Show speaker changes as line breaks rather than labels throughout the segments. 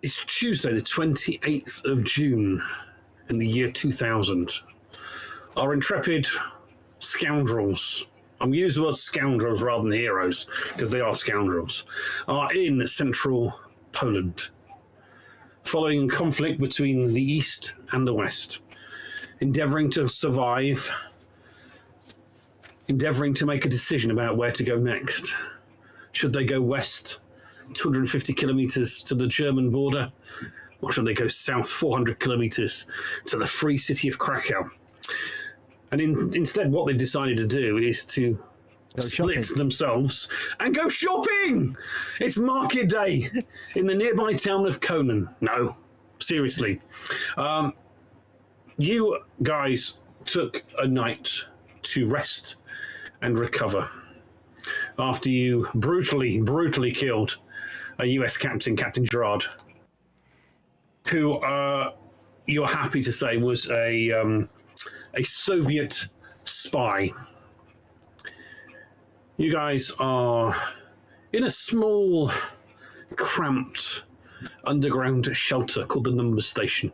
It's Tuesday, the 28th of June in the year 2000. Our intrepid scoundrels, I'm going to use the word scoundrels rather than heroes, because they are scoundrels, are in central Poland, following conflict between the East and the West, endeavouring to survive, endeavouring to make a decision about where to go next. Should they go west 250 kilometres to the German border, or should they go south 400 kilometres to the free city of Krakow? And instead, what they've decided to do is to split themselves and go shopping. It's market day in the nearby town of Conan. No, seriously. You guys took a night to rest and recover after you brutally killed a US captain, Captain Gerard, who you're happy to say was a Soviet spy. You guys are in a small, cramped underground shelter called the Numbers Station,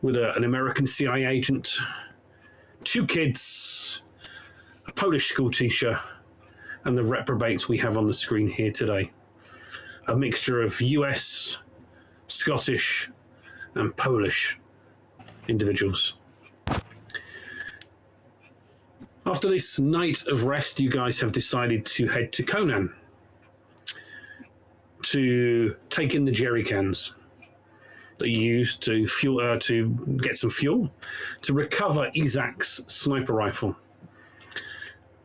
with an American CIA agent, 2 kids, a Polish school teacher, and the reprobates we have on the screen here today. A mixture of US, Scottish, and Polish individuals. After this night of rest, you guys have decided to head to Conan to take in the jerry cans that you used to fuel to get some fuel to recover Isaac's sniper rifle.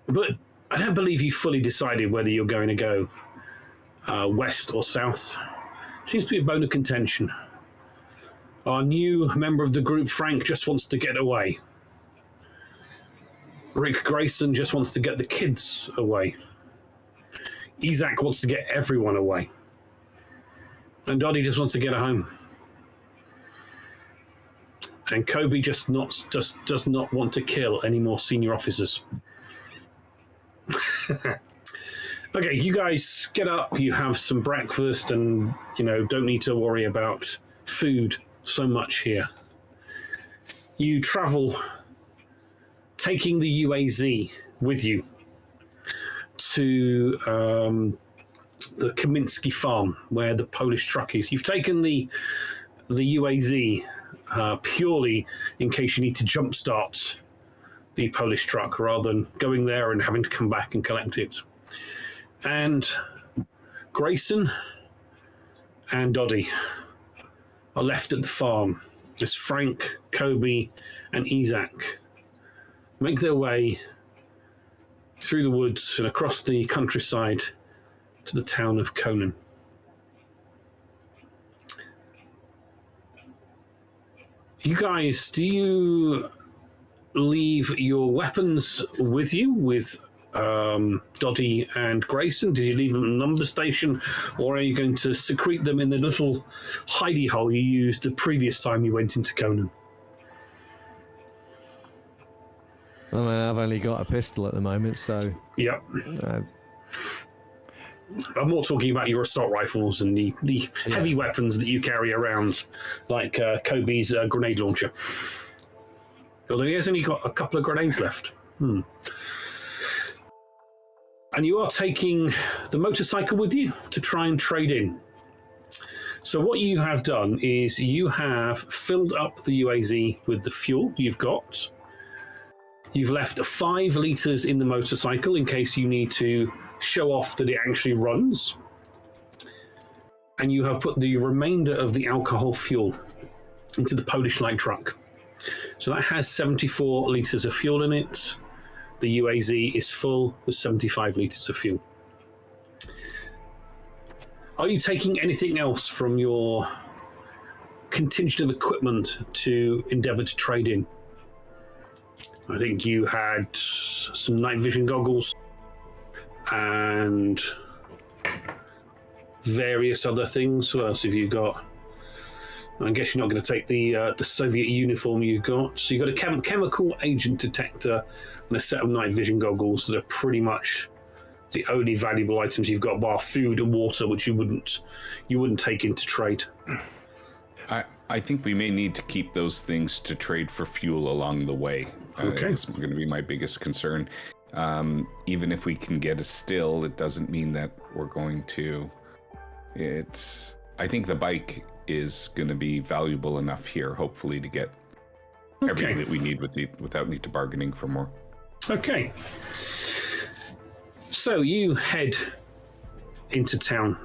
But I don't believe you fully decided whether you're going to go west or south. Seems to be a bone of contention. Our new member of the group, Frank, just wants to get away. Rick Grayson just wants to get the kids away. Isaac wants to get everyone away. And Dottie just wants to get home. And Kobe just does not want to kill any more senior officers. Okay, you guys get up, you have some breakfast, and, don't need to worry about food so much here. You travel, taking the UAZ with you to the Kaminsky farm, where the Polish truck is. You've taken the UAZ purely in case you need to jumpstart the Polish truck, rather than going there and having to come back and collect it. And Grayson and Doddy are left at the farm as Frank, Kobe, and Isaac make their way through the woods and across the countryside to the town of Conan. You guys, do you leave your weapons with you, with Doddy and Grayson? Did you leave them at the number station, or are you going to secrete them in the little hidey hole you used the previous time you went into Conan?
I mean, I've only got a pistol at the moment, so...
Yep. I'm more talking about your assault rifles and the heavy weapons that you carry around, like Kobe's grenade launcher. Although he has only got a couple of grenades left. And you are taking the motorcycle with you to try and trade in. So what you have done is you have filled up the UAZ with the fuel you've got. You've left 5 litres in the motorcycle in case you need to show off that it actually runs. And you have put the remainder of the alcohol fuel into the Polish light truck. So that has 74 litres of fuel in it. The UAZ is full with 75 litres of fuel. Are you taking anything else from your contingent of equipment to endeavour to trade in? I think you had some night vision goggles and various other things. What else have you got? I guess you're not going to take the Soviet uniform you've got. So you've got a chemical agent detector and a set of night vision goggles that are pretty much the only valuable items you've got, bar food and water, which you wouldn't take into trade.
I think we may need to keep those things to trade for fuel along the way.
Okay.
It's going to be my biggest concern. Even if we can get a still, it doesn't mean that we're going to. I think the bike is going to be valuable enough here, hopefully, to get everything that we need without need to bargaining for more.
Okay. So you head into town.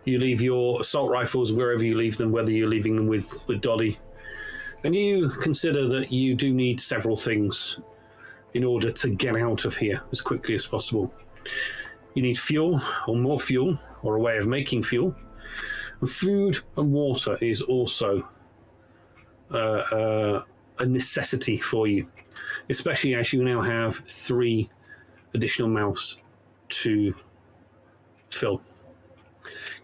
You leave your assault rifles wherever you leave them, whether you're leaving them with Dolly. And you consider that you do need several things in order to get out of here as quickly as possible. You need fuel, or more fuel, or a way of making fuel. And food and water is also a necessity for you, especially as you now have 3 additional mouths to fill.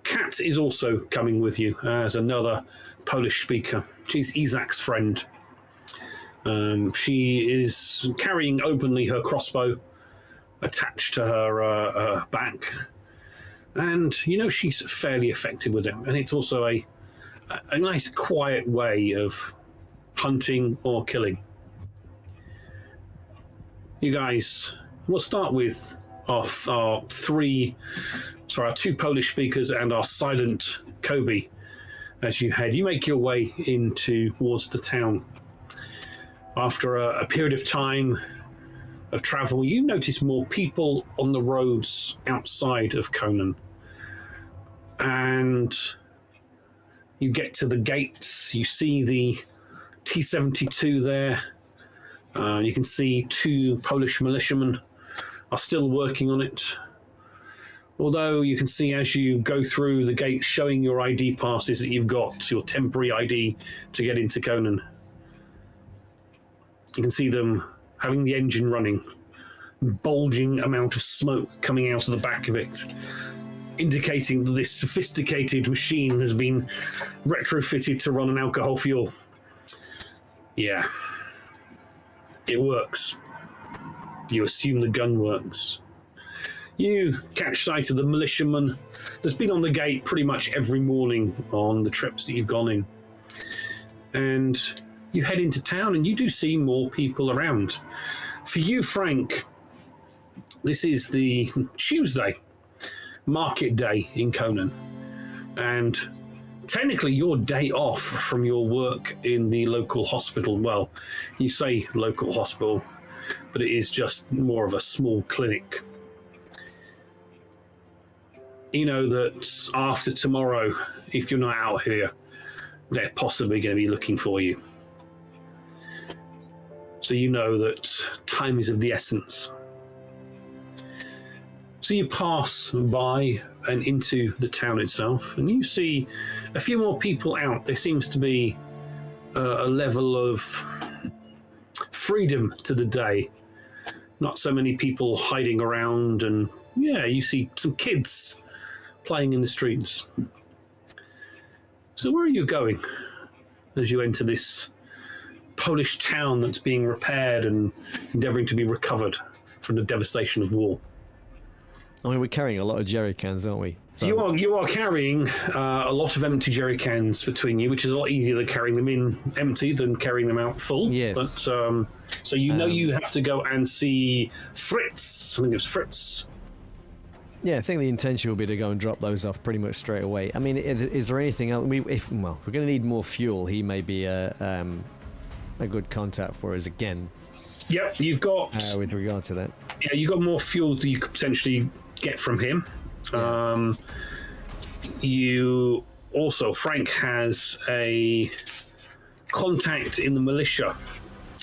Kat is also coming with you as another Polish speaker. She's Isaac's friend. She is carrying openly her crossbow attached to her back. And she's fairly effective with it. And it's also a nice quiet way of hunting or killing. You guys, we'll start with our 2 Polish speakers and our silent Kobe. As you make your way towards the town. After a period of time of travel, you notice more people on the roads outside of Conan. And you get to the gates, you see the T-72 there. You can see 2 Polish militiamen are still working on it. Although you can see as you go through the gate showing your ID passes that you've got, your temporary ID to get into Conan. You can see them having the engine running, bulging amount of smoke coming out of the back of it, indicating that this sophisticated machine has been retrofitted to run on alcohol fuel. Yeah, it works. You assume the gun works. You catch sight of the militiaman that's been on the gate pretty much every morning on the trips that you've gone in. And you head into town and you do see more people around. For you, Frank, this is the Tuesday, market day in Conan. And technically your day off from your work in the local hospital. Well, you say local hospital, but it is just more of a small clinic. You know that after tomorrow, if you're not out here, they're possibly going to be looking for you. So you know that time is of the essence. So you pass by and into the town itself, and you see a few more people out. There seems to be a level of freedom to the day. Not so many people hiding around, and you see some kids playing in the streets. So where are you going as you enter this Polish town that's being repaired and endeavouring to be recovered from the devastation of war?
I mean, we're carrying a lot of jerry cans, aren't we? So
You are carrying a lot of empty jerry cans between you, which is a lot easier than carrying them in empty than carrying them out full.
Yes.
But so you have to go and see Fritz. I think it's Fritz.
Yeah, I think the intention will be to go and drop those off pretty much straight away. I mean, is there anything else? If we're going to need more fuel, he may be a good contact for us again.
Yep, you've got
with regard to that.
Yeah, you've got more fuel that you could potentially get from him.
Yeah.
You also, Frank has a contact in the militia.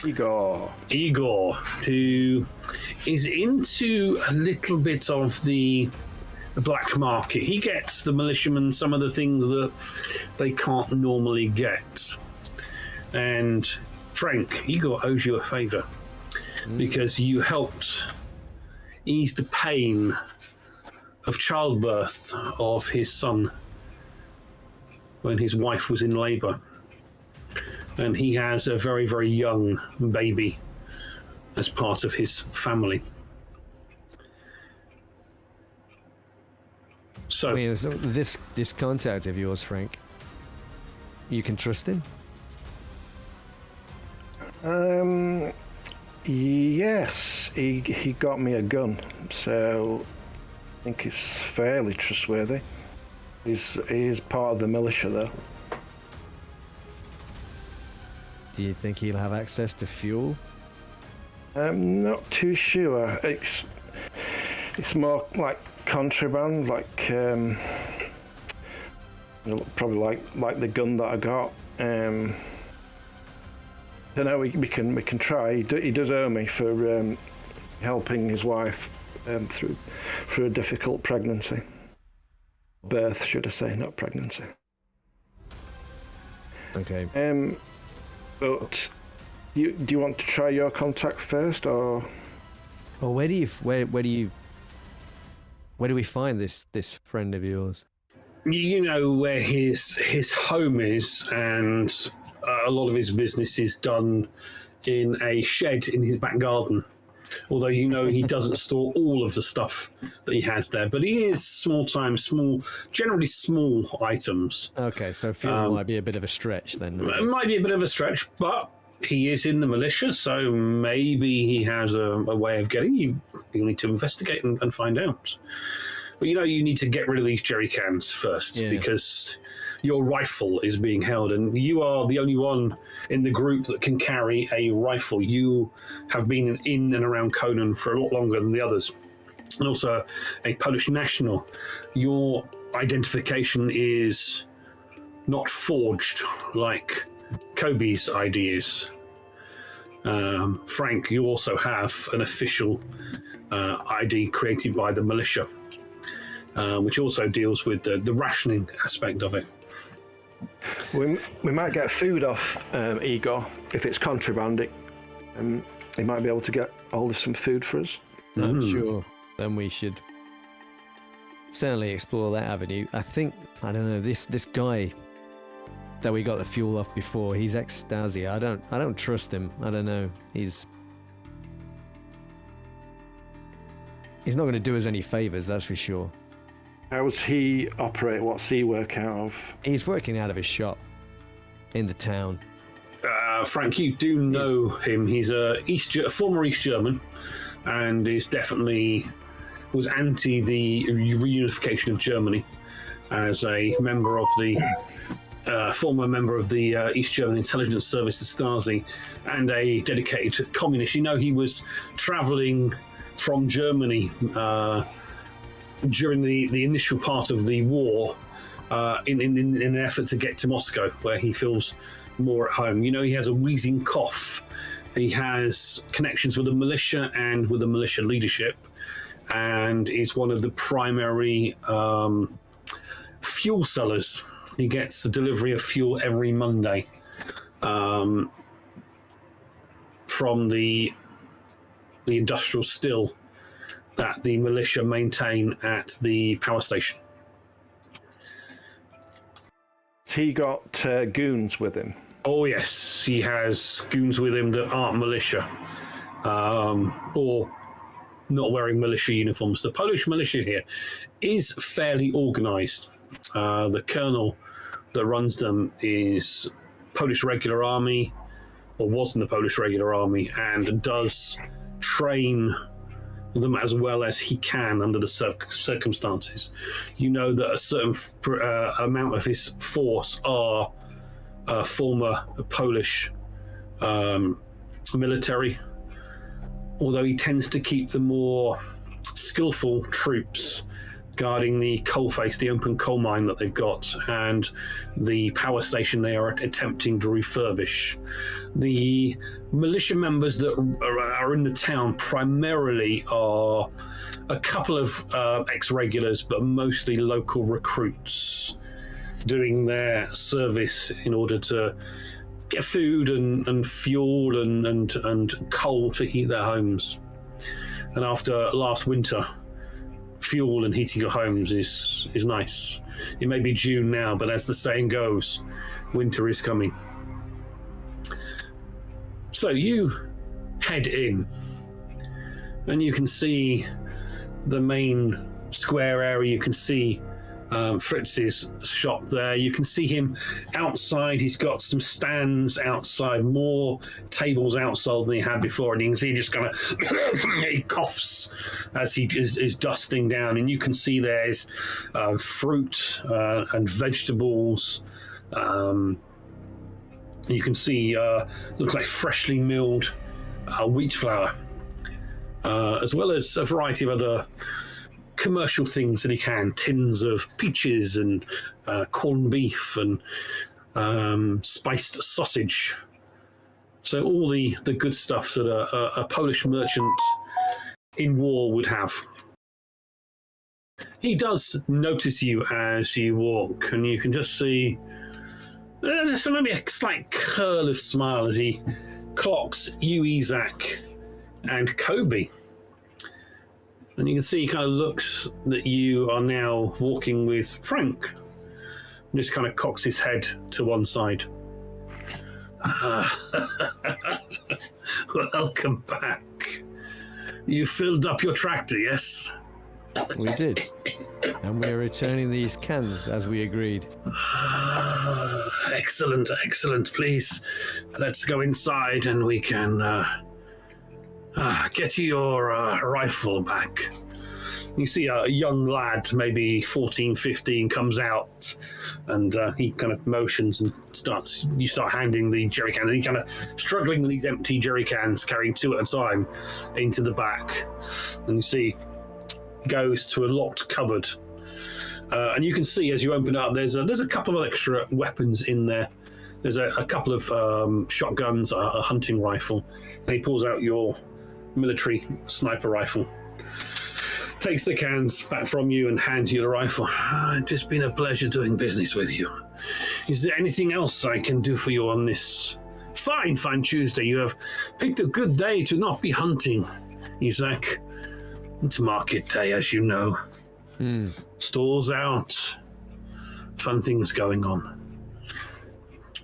Igor, who is into a little bit of the black market. He gets the militiamen some of the things that they can't normally get. And Frank, Igor owes you a favor because you helped ease the pain of childbirth of his son when his wife was in labor. And he has a very, very young baby as part of his family. So,
I mean, so this contact of yours, Frank, you can trust him?
Yes, he got me a gun, so I think he's fairly trustworthy. He's part of the militia, though.
Do you think he'll have access to fuel?
I'm not too sure. It's more like contraband, like probably like the gun that I got. I don't know. We can try. He does owe me for helping his wife through a difficult pregnancy. Birth, should I say, not pregnancy.
Okay.
But do you want to try your contact first, or?
Well, where do we find this friend of yours?
you know where his home is, and a lot of his business is done in a shed in his back garden. Although you know he doesn't store all of the stuff that he has there, but he is generally small items.
Okay, so fuel might be a bit of a stretch then.
It might be a bit of a stretch, but he is in the militia, so maybe he has a way of getting you. You'll need to investigate and find out. But you know, you need to get rid of these jerry cans first, because your rifle is being held, and you are the only one in the group that can carry a rifle. You have been in and around Conan for a lot longer than the others, and also a Polish national. Your identification is not forged like Kobe's ideas. Frank, you also have an official ID created by the militia, which also deals with the rationing aspect of it.
We might get food off Igor if it's contraband. He might be able to get hold of some food for us.
I'm sure. Then we should certainly explore that avenue. I don't know, this guy that we got the fuel off before, he's ex-Stasi. I don't trust him. I don't know. He's not going to do us any favors, that's for sure.
How's he operate? What's he work out of?
He's working out of his shop in the town.
Frank, you do know him. He's a former East German, and is definitely was anti the reunification of Germany as a member of the former member of the East German intelligence service, the Stasi, and a dedicated communist. You know, he was traveling from Germany during the initial part of the war in an effort to get to Moscow, where he feels more at home. You know, he has a wheezing cough. He has connections with the militia and with the militia leadership, and is one of the primary fuel sellers. He gets the delivery of fuel every Monday from the industrial still that the militia maintain at the power station.
He got goons with him.
Oh yes, he has goons with him that aren't militia, or not wearing militia uniforms. The Polish militia here is fairly organised. The colonel that runs them is Polish Regular Army, or was in the Polish Regular Army, and does train them as well as he can under the circumstances. You know that a certain amount of his force are former Polish military, although he tends to keep the more skillful troops guarding the coalface, the open coal mine that they've got, and the power station they are attempting to refurbish. The militia members that are in the town primarily are a couple of ex-regulars, but mostly local recruits doing their service in order to get food and fuel and coal to heat their homes. And after last winter, fuel and heating your homes is nice. It may be June now, but as the saying goes, winter is coming. So you head in, and you can see the main square area. You can see Fritz's shop there. You can see him outside. He's got some stands outside, more tables outside than he had before, and you can see he just kind of he coughs as he is dusting down. And you can see there's fruit and vegetables. You can see looks like freshly milled wheat flour, as well as a variety of other commercial things that he can, tins of peaches and corned beef and spiced sausage. So all the good stuff that a Polish merchant in war would have. He does notice you as you walk, and you can just see there's maybe a slight curl of smile as he clocks you, Isaac, and Kobe. And you can see he kind of looks that you are now walking with Frank. And just kind of cocks his head to one side. Welcome back. You filled up your tractor, yes?
We did. And we're returning these cans as we agreed.
Excellent, excellent. Please, let's go inside and we can get your rifle back. You see a young lad, maybe 14, 15, comes out and he kind of motions and you start handing the jerry cans. And he kind of struggling with these empty jerry cans, carrying two at a time into the back. And you see goes to a locked cupboard. And you can see as you open it up, there's a couple of extra weapons in there. There's a couple of shotguns, a hunting rifle. And he pulls out your military sniper rifle. Takes the cans back from you and hands you the rifle. It has been a pleasure doing business with you. Is there anything else I can do for you on this fine Tuesday? You have picked a good day to not be hunting, Isaac. It's market day, as you know. Stores out. Fun things going on.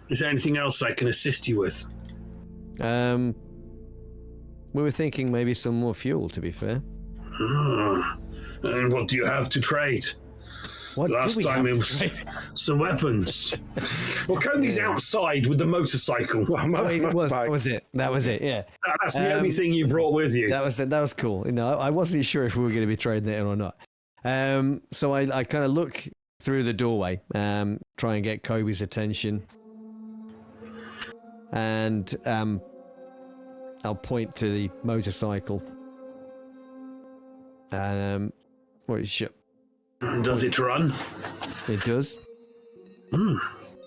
Is there anything else I can assist you with?
We were thinking maybe some more fuel, to be fair.
And what do you have to trade? Last time it was some weapons. Well, Coney's outside with the motorcycle.
That was it. Yeah.
That's the only thing you brought with you.
That was cool. You know, I wasn't sure if we were going to be trading it or not. So I kind of look through the doorway, try and get Kobe's attention, and I'll point to the motorcycle.
Does it run?
It does. Do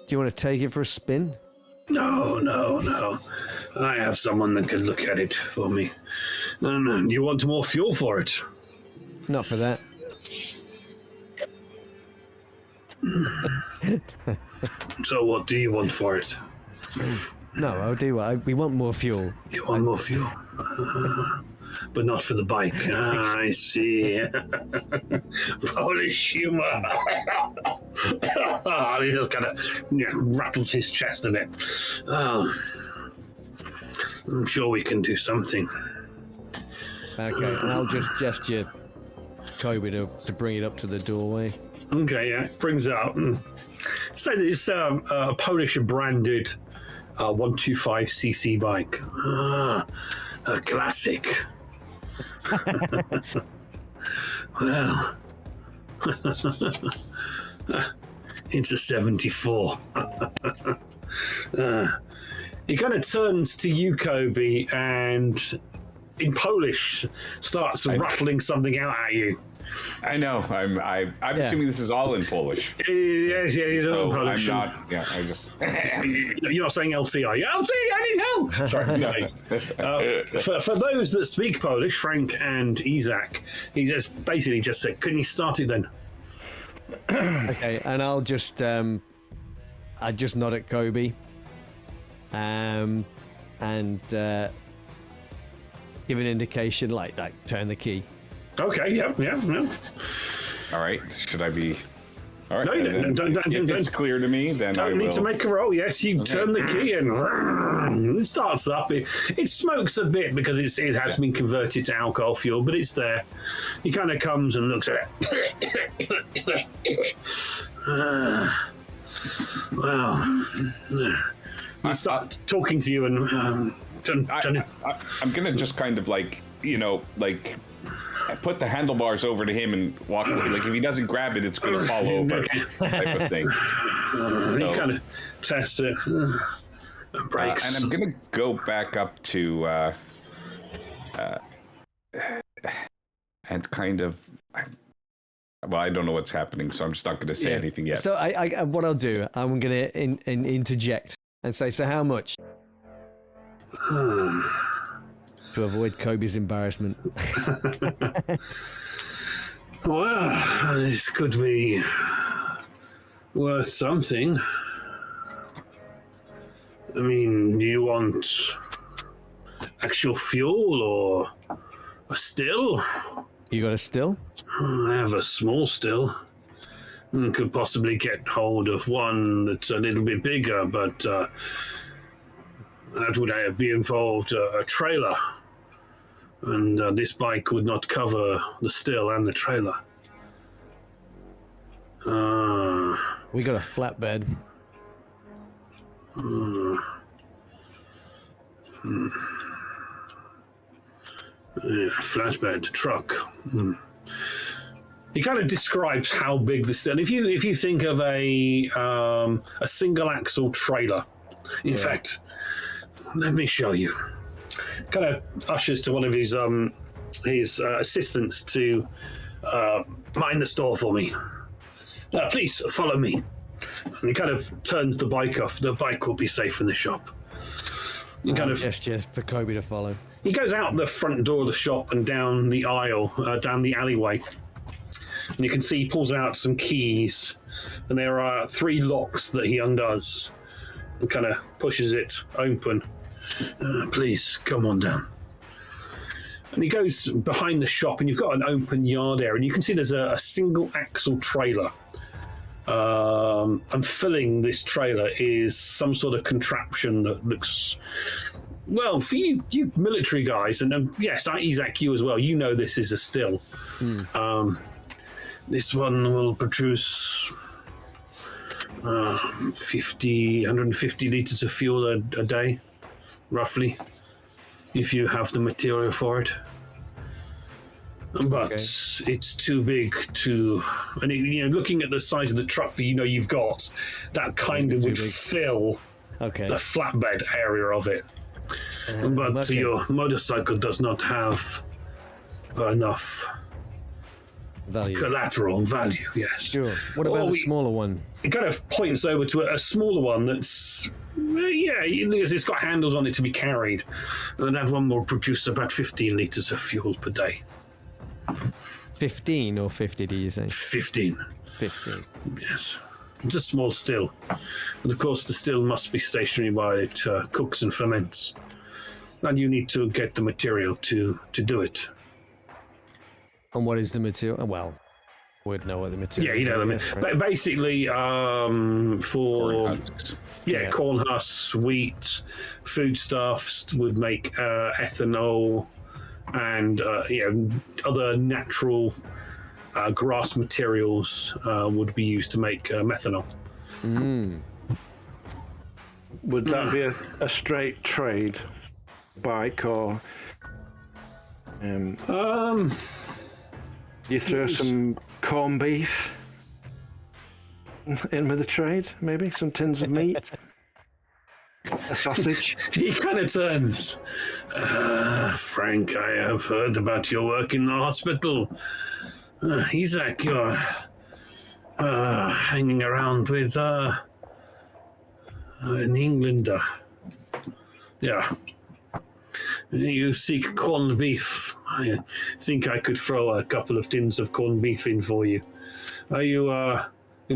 you want to take it for a spin?
No. I have someone that can look at it for me. No. You want more fuel for it?
Not for that.
So what do you want for it?
No, I'll do what we want more fuel.
You want more fuel? But not for the bike. I see. Polish humor. He just kind of rattles his chest a bit. I'm sure we can do something.
Okay, and I'll just gesture Kobe to bring it up to the doorway.
Okay, yeah, brings it up. So it's a Polish branded 125cc bike. A classic. Well, it's a 74. He kind of turns to you, Kobe, and in Polish starts rattling something out at you.
I know. I'm assuming this is all in Polish.
Yes, he's all in Polish.
I'm not. Yeah, I just.
You're not saying LC, are you? LC, I need help. Sorry, no. For those that speak Polish, Frank and Isaac, he basically just said, "Can you start it then?"
Okay, and I'll just I just nod at Kobe, and give an indication like turn the key.
Okay, yeah.
All right. Should I be All right.
No, you don't,
If it's clear to me, then I
don't need
will.
to make a roll. Yes, you turn the key and it starts up. It smokes a bit because it has been converted to alcohol fuel, but it's there. He kind of comes and looks at it. Well, I start talking to you and
I'm gonna just kind of like put the handlebars over to him and walk away. Like if he doesn't grab it, it's gonna fall over, type of thing.
He kind of tests it. Breaks.
And I'm gonna go back up to and kind of. Well, I don't know what's happening, so I'm just not going to say anything yet.
So I what I'll do, I'm going to interject and say, so how much? To avoid Kobe's embarrassment.
Well, this could be worth something. I mean, do you want actual fuel or a still?
You got a still?
I have a small still. Could possibly get hold of one that's a little bit bigger, but that would be involved a trailer. And this bike would not cover the still and the trailer.
We got a flatbed.
Flatbed truck. He kind of describes how big the still. If you think of a single axle trailer, in fact, let me show you. Kind of ushers to one of his assistants to mind the store for me. Please follow me. And he kind of turns the bike off. The bike will be safe in the shop. He kind of
gesture for Kobe to follow.
He goes out the front door of the shop and down the aisle, down the alleyway. And you can see he pulls out some keys. And there are 3 locks that he undoes and kind of pushes it open. Please, come on down. And he goes behind the shop and you've got an open yard area. And you can see there's a single axle trailer. And filling this trailer is some sort of contraption that looks... Well, for you military guys, and yes, Isaac, you as well, you know this is a still. This one will produce 150 litres of fuel a day, roughly, if you have the material for it. But it's too big to... And looking at the size of the truck that you've got, that kind of would fill the flatbed area of it. But your motorcycle does not have enough collateral value, yes.
Sure. What about the smaller one?
It kind of points over to a smaller one that's, it's got handles on it to be carried. And that one will produce about 15 litres of fuel per day.
15 or 50, do you say?
15.
15.
Yes. It's a small still. And of course, the still must be stationary while it cooks and ferments. And you need to get the material to do it.
And what is the material? Well, we'd know what the material is.
Yeah, the material. But basically, for
Corn husks.
Corn husks, wheat, foodstuffs would make ethanol and other natural grass materials would be used to make methanol.
Would that be a straight trade bike, or you throw some corned beef in with the trade, maybe some tins of meat, a sausage?
He kind of turns. Frank, I have heard about your work in the hospital. Isaac, you're hanging around with an Englander. Yeah. You seek corned beef. I think I could throw a couple of tins of corned beef in for you. Are you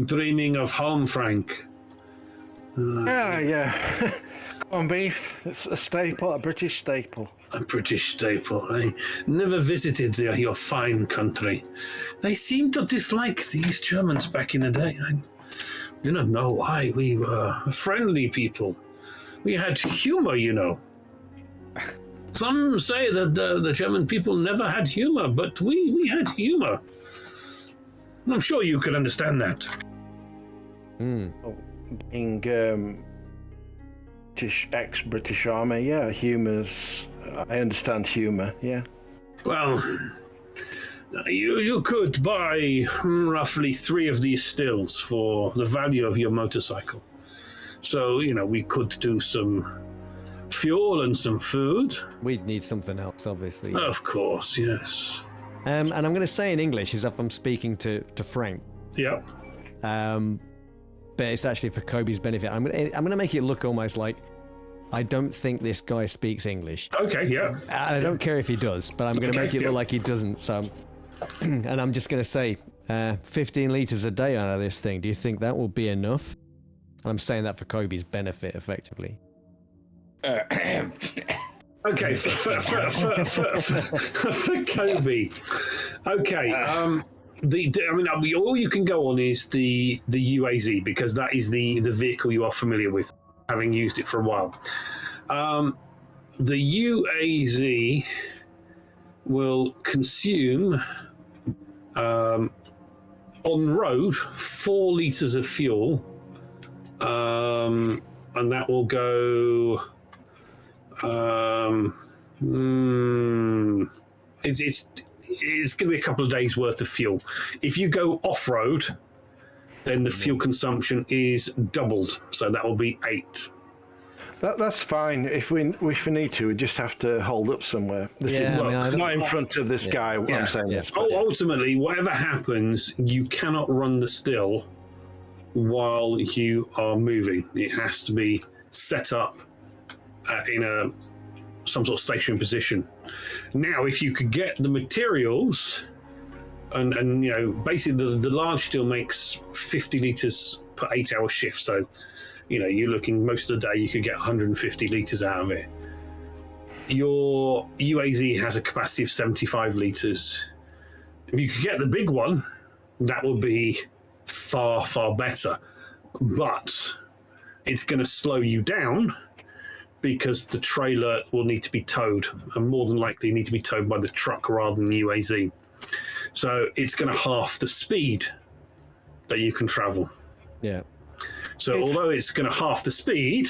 dreaming of home, Frank?
Yeah. Corned beef. It's a staple, a British staple.
A British staple. I never visited your fine country. They seem to dislike the East Germans back in the day. I do not know why. We were friendly people. We had humor, you know. Some say that the German people never had humor, but we had humor. I'm sure you could understand that.
Oh, being ex-British Army, yeah, humour's... I understand humour, yeah.
Well, you could buy roughly 3 of these stills for the value of your motorcycle. So, we could do some fuel and some food.
We'd need something else, obviously.
Of course, yes.
And I'm going to say in English as if I'm speaking to Frank.
Yeah.
But it's actually for Kobe's benefit. I'm going to make it look almost like I don't think this guy speaks English.
Okay, yeah.
I don't care if he does, but I'm going to make it look like he doesn't. So, and I'm just going to say 15 litres a day out of this thing. Do you think that will be enough? And I'm saying that for Kobe's benefit, effectively.
Okay, for Kobe. Okay, all you can go on is the UAZ, because that is the vehicle you are familiar with, having used it for a while. The UAZ will consume on road 4 litres of fuel, and that will go. It's going to be a couple of days worth of fuel. If you go off road, then the fuel consumption is doubled, so that will be 8.
That's fine. If we need to, we just have to hold up somewhere. This is not in front of this guy. I'm saying this.
Ultimately, whatever happens, you cannot run the still while you are moving. It has to be set up in some sort of stationary position. Now, if you could get the materials, and basically the large still makes 50 litres per 8-hour shift. So, you're looking most of the day you could get 150 litres out of it. Your UAZ has a capacity of 75 litres. If you could get the big one, that would be far, far better. But it's going to slow you down, because the trailer will need to be towed, and more than likely need to be towed by the truck rather than the UAZ. So it's going to half the speed that you can travel.
Yeah.
So although it's going to half the speed,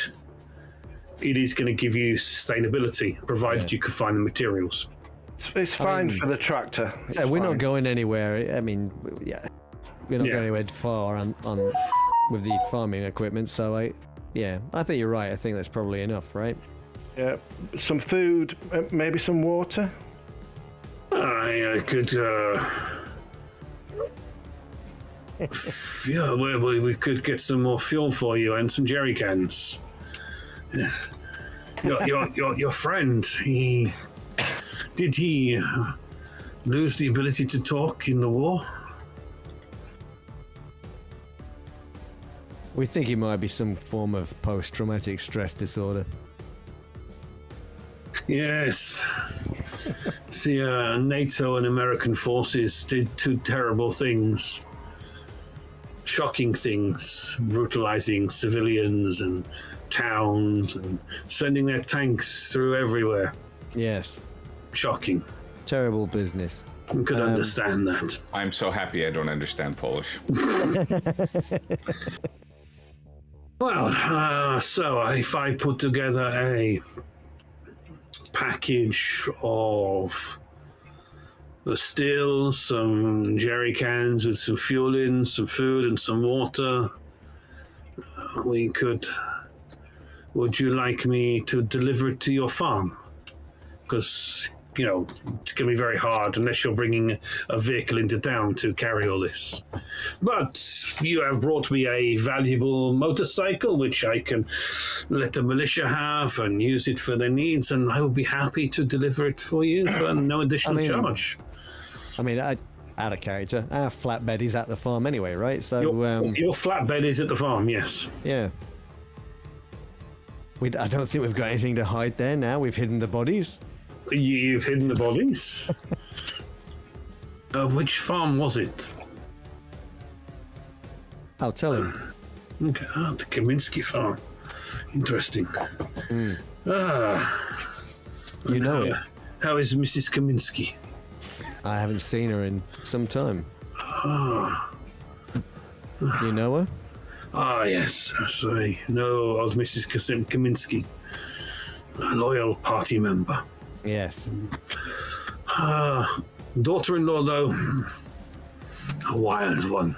it is going to give you sustainability, provided you can find the materials.
It's fine for the tractor.
We're not going anywhere. I mean, we're not going anywhere far on with the farming equipment. So I think you're right. I think that's probably enough, right?
Yeah, some food, maybe some water.
I could. We could get some more fuel for you and some jerry cans. Your friend, did he lose the ability to talk in the war?
We think it might be some form of post-traumatic stress disorder.
Yes. See, NATO and American forces did 2 terrible things. Shocking things, brutalizing civilians and towns and sending their tanks through everywhere.
Yes.
Shocking.
Terrible business.
I could understand that.
I'm so happy I don't understand Polish.
Well, so if I put together a package of the still, some jerry cans with some fuel in, some food and some water, we could... Would you like me to deliver it to your farm? Because, it's going to be very hard unless you're bringing a vehicle into town to carry all this. But you have brought me a valuable motorcycle, which I can let the militia have and use it for their needs, and I will be happy to deliver it for you for no additional charge.
Out of character, our flatbed is at the farm anyway, right? So
your flatbed is at the farm, yes.
Yeah. I don't think we've got anything to hide there now. We've hidden the bodies.
You've hidden the bodies? Which farm was it?
I'll tell him.
Okay, the Kaminsky farm. Interesting.
You know it.
How is Mrs. Kaminsky?
I haven't seen her in some time. You know her?
Yes. I know of Mrs. Kaminsky. A loyal party member.
Yes.
Daughter-in-law, though, a wild one.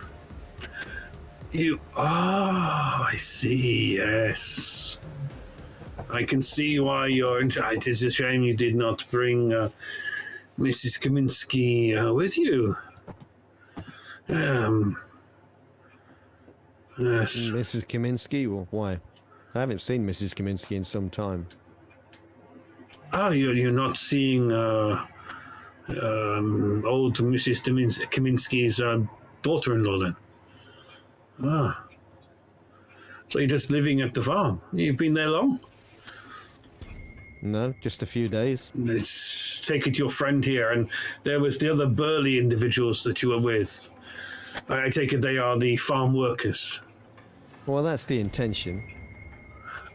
I see, yes. I can see why you're interested. It is a shame you did not bring Mrs. Kaminsky with you. Yes.
Mrs. Kaminsky? Well, why? I haven't seen Mrs. Kaminsky in some time.
You're not seeing old Mrs. Kaminsky's daughter-in-law then? So you're just living at the farm? You've been there long?
No, just a few days.
Let's take it your friend here, and there was the other burly individuals that you were with. I take it they are the farm workers.
Well, that's the intention.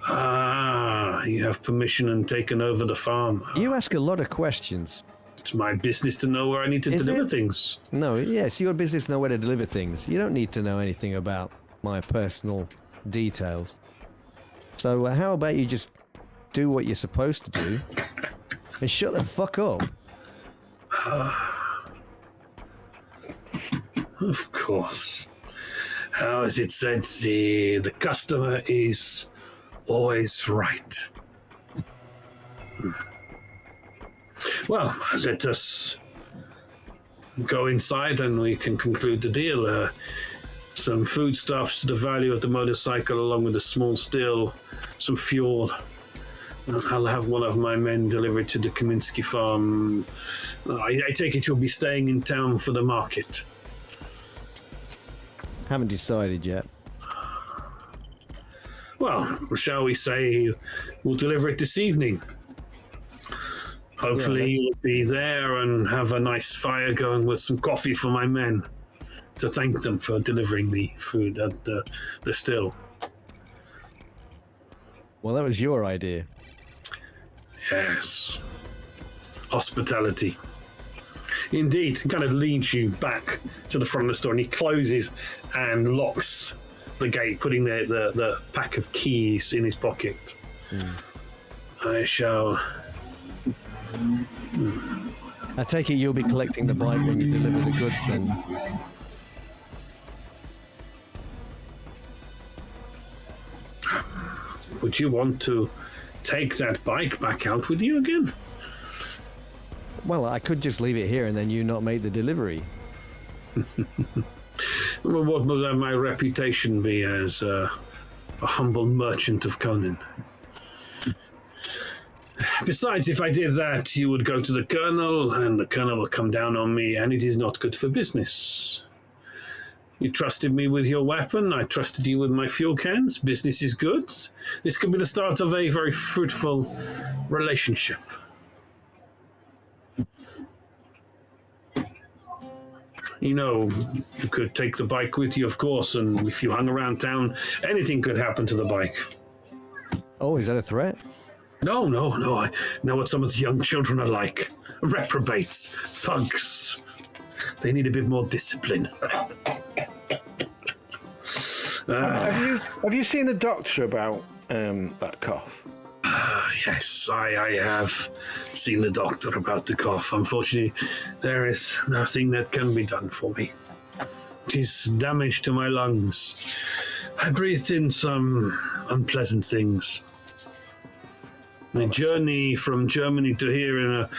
You have permission and taken over the farm.
You ask a lot of questions.
It's my business to know where I need to deliver things.
No, yes, your business know where to deliver things. You don't need to know anything about my personal details. So how about you just do what you're supposed to do and shut the fuck up?
Of course. How is it said? The customer is always right. Well, let us go inside and we can conclude the deal. Some foodstuffs to the value of the motorcycle, along with a small still, some fuel. I'll have one of my men delivered to the Kaminsky farm. I take it you'll be staying in town for the market.
Haven't decided yet.
Well, shall we say we'll deliver it this evening? Hopefully you'll be there and have a nice fire going with some coffee for my men to thank them for delivering the food at the still.
Well, that was your idea.
Yes. Hospitality. Indeed, he kind of leads you back to the front of the store and he closes and locks the gate, putting the pack of keys in his pocket. I shall...
I take it you'll be collecting the bike when you deliver the goods then.
Would you want to take that bike back out with you again?
Well, I could just leave it here and then you not make the delivery.
Well, what would my reputation be as a humble merchant of Conan? Besides, if I did that, you would go to the colonel, and the colonel will come down on me, and it is not good for business. You trusted me with your weapon, I trusted you with my fuel cans. Business is good. This could be the start of a very fruitful relationship. You know, you could take the bike with you, of course, and if you hung around town, anything could happen to the bike.
Oh, is that a threat?
No. I know what some of the young children are like. Reprobates, thugs. They need a bit more discipline.
Have you seen the doctor about that cough?
Yes, I have seen the doctor about the cough. Unfortunately, there is nothing that can be done for me. It is damage to my lungs. I breathed in some unpleasant things. My journey from Germany to here in a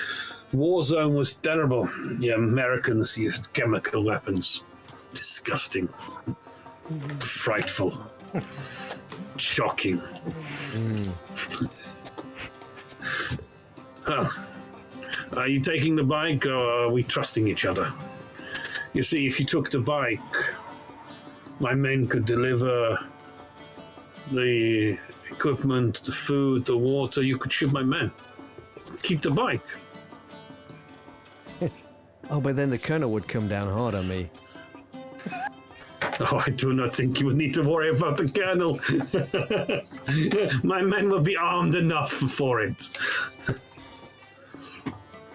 war zone was terrible. The Americans used chemical weapons. Disgusting. Frightful. Shocking. Are you taking the bike, or are we trusting each other? You see, if you took the bike, my men could deliver the equipment, the food, the water. You could ship my men. Keep the bike.
Oh, but then the colonel would come down hard on me.
Oh, I do not think you would need to worry about the colonel. My men will be armed enough for it.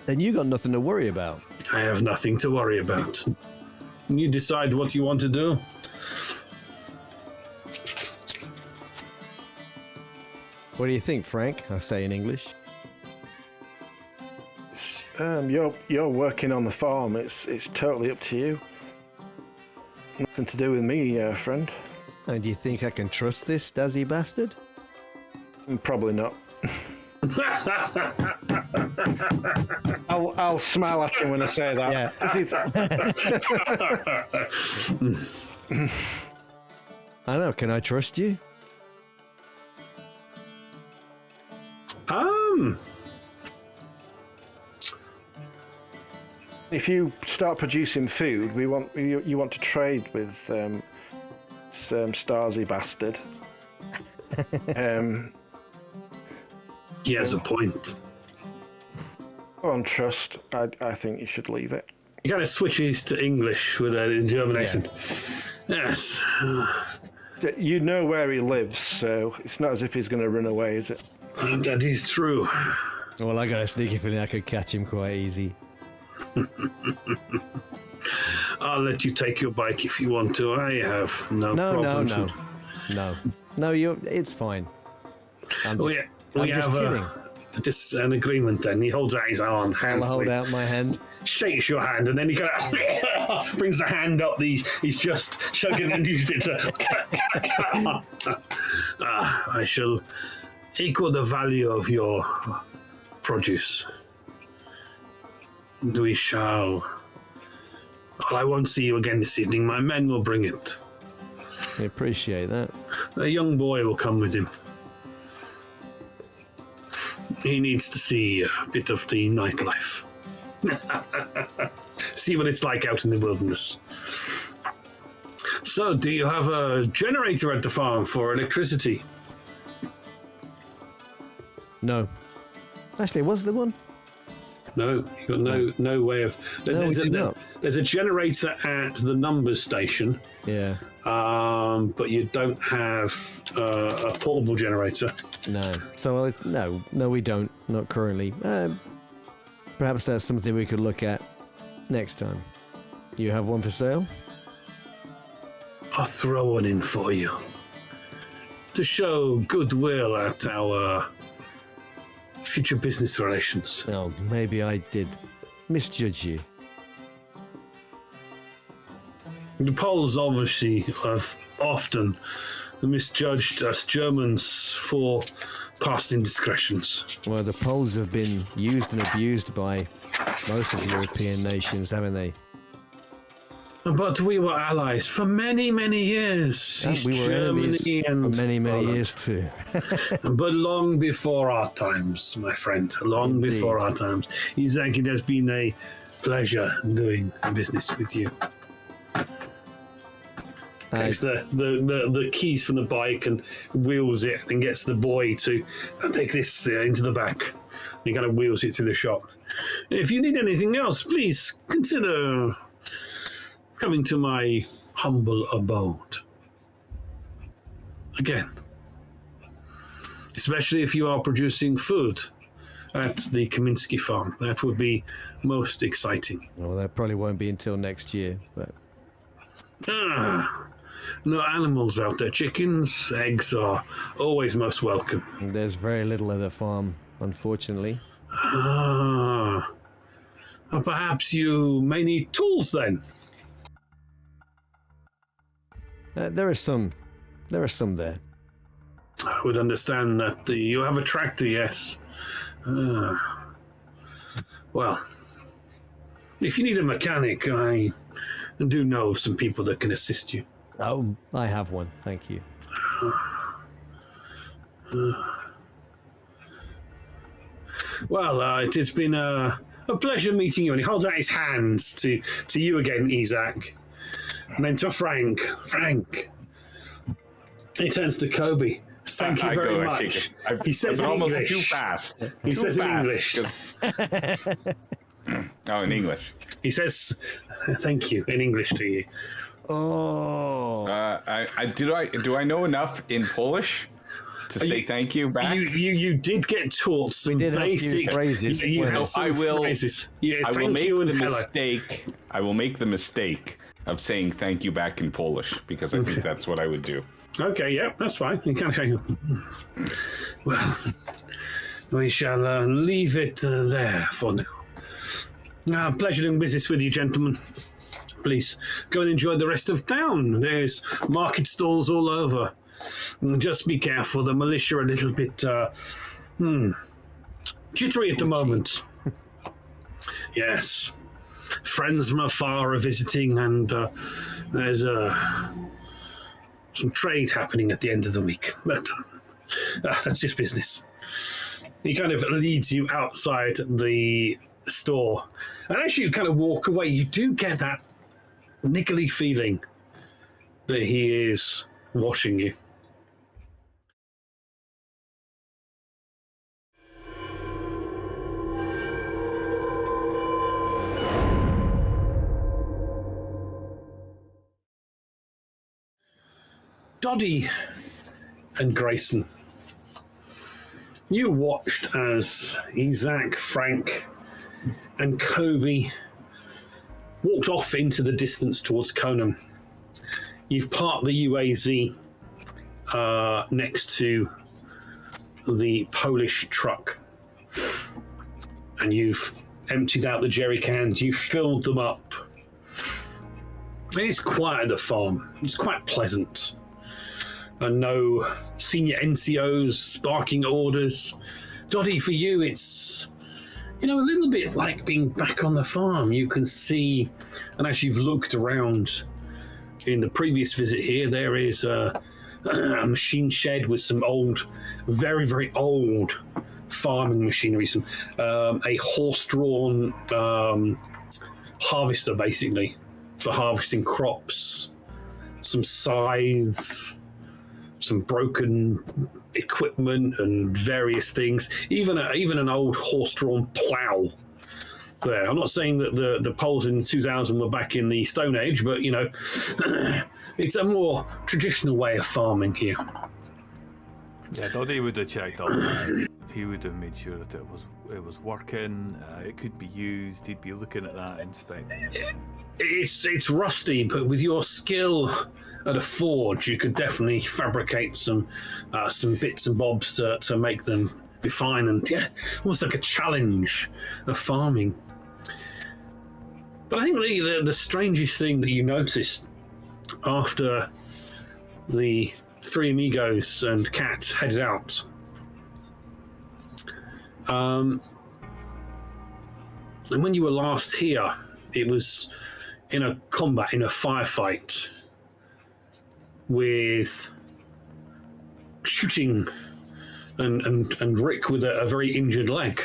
Then you got nothing to worry about.
I have nothing to worry about. You decide what you want to do.
What do you think, Frank? I say in English.
You're working on the farm. It's totally up to you. Nothing to do with me, friend.
And do you think I can trust this Stazzy bastard?
Probably not. I'll smile at him when I say that.
Yeah. I know. Can I trust you?
If you start producing food, you want to trade with Stasi bastard.
He has a point.
On trust, I think you should leave it.
He kind of switches to English with a German accent. Yes.
You know where he lives, so it's not as if he's going to run away, is it?
That is true.
Well, I got a sneaky feeling I could catch him quite easy.
I'll let you take your bike if you want to. I have no problems.
No, it's fine. I'm just kidding.
An agreement then. He holds out his arm.
I'll hold out my hand.
Shakes your hand, and then he kind of brings the hand up. He's just chugging and used it to. I shall equal the value of your produce. We shall. Well, I won't see you again this evening. My men will bring it.
I appreciate that.
A young boy will come with him. He needs to see a bit of the nightlife. See what it's like out in the wilderness. So, do you have a generator at the farm for electricity?
No. Actually, was there one?
No, you got no way of. There's a generator at the numbers station.
Yeah.
But you don't have a portable generator.
No. So no, we don't. Not currently. Perhaps that's something we could look at next time. You have one for sale?
I'll throw one in for you to show goodwill at our future business relations.
Oh, maybe I did misjudge you.
The Poles obviously have often misjudged us Germans for past indiscretions.
Well, the Poles have been used and abused by most of the European nations, haven't they?
But we were allies for many, many years.
And we were enemies for many, many years too.
But long before our times, my friend. Long
Indeed.
before our times. Isaac, it has been a pleasure doing business with you. Takes the keys from the bike and wheels it and gets the boy to take this into the back. He kind of wheels it through the shop. If you need anything else, please consider coming to my humble abode. Again. Especially if you are producing food at the Kaminsky farm. That would be most exciting.
Well, that probably won't be until next year, but...
No animals out there. Chickens, eggs are always most welcome.
There's very little of the farm, unfortunately.
Perhaps you may need tools then.
There are some there.
I would understand that you have a tractor, yes. Well, if you need a mechanic, I do know of some people that can assist you.
Oh, I have one, thank you.
Well, it has been a pleasure meeting you. And he holds out his hands to you again, Isaac. And then to Frank. Frank. He turns to Kobe. Thank you very much. He says
in
almost
English. Too fast.
He says in English.
Oh, in English.
He says, "Thank you" in English to you.
Oh.
Do I know enough in Polish to say thank you back?
You did get taught some basic
phrases.
You had some phrases. Yeah,
I will
thank
make
you
the
and hello.
mistake. I will make the mistake of saying thank you back in Polish because I think that's what I would do.
Okay, yeah, that's fine. You can say, well, we shall leave it there for now. Pleasure doing business with you, gentlemen. Please go and enjoy the rest of town. There's market stalls all over. Just be careful. The militia are a little bit jittery at the moment. Yes. Friends from afar are visiting, and there's some trade happening at the end of the week. But that's just business. He kind of leads you outside the store. And as you kind of walk away, you do get that niggly feeling that he is watching you. Doddy and Grayson, you watched as Isaac, Frank, and Kobe walked off into the distance towards Conan. You've parked the UAZ next to the Polish truck, and you've emptied out the jerry cans. You've filled them up. It's quiet at the farm. It's quite pleasant. And no senior NCOs barking orders. Doddy, for you, it's, a little bit like being back on the farm. You can see, and as you've looked around in the previous visit here, there is a machine shed with some old, very, very old farming machinery, some a horse-drawn harvester, basically, for harvesting crops, some scythes, some broken equipment and various things, even an old horse-drawn plough there. I'm not saying that the Poles in 2000 were back in the Stone Age, but, it's a more traditional way of farming here.
Yeah, Doddy would have checked up that. He would have made sure that it was working, it could be used, he'd be looking at that, inspecting it.
It's rusty, but with your skill at a forge, you could definitely fabricate some bits and bobs to make them be fine, and almost like a challenge of farming. But I think the strangest thing that you noticed after the three amigos and Kat headed out, and when you were last here, it was in a firefight with shooting and Rick with a very injured leg.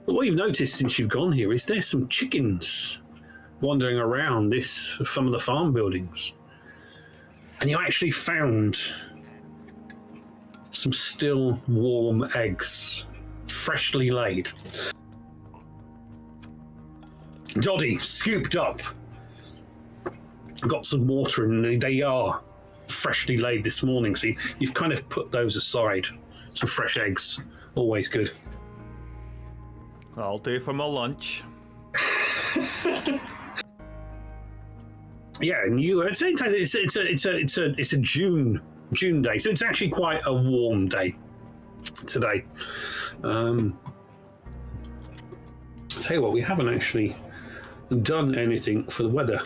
But what you've noticed since you've gone here is there's some chickens wandering around some of the farm buildings. And you actually found some still warm eggs, freshly laid. Doddy scooped up, got some water, and they are freshly laid this morning. So you've kind of put those aside. Some fresh eggs, always good.
I'll do for my lunch.
Yeah, and it's a June day, so it's actually quite a warm day today. Tell you what, we haven't actually done anything for the weather.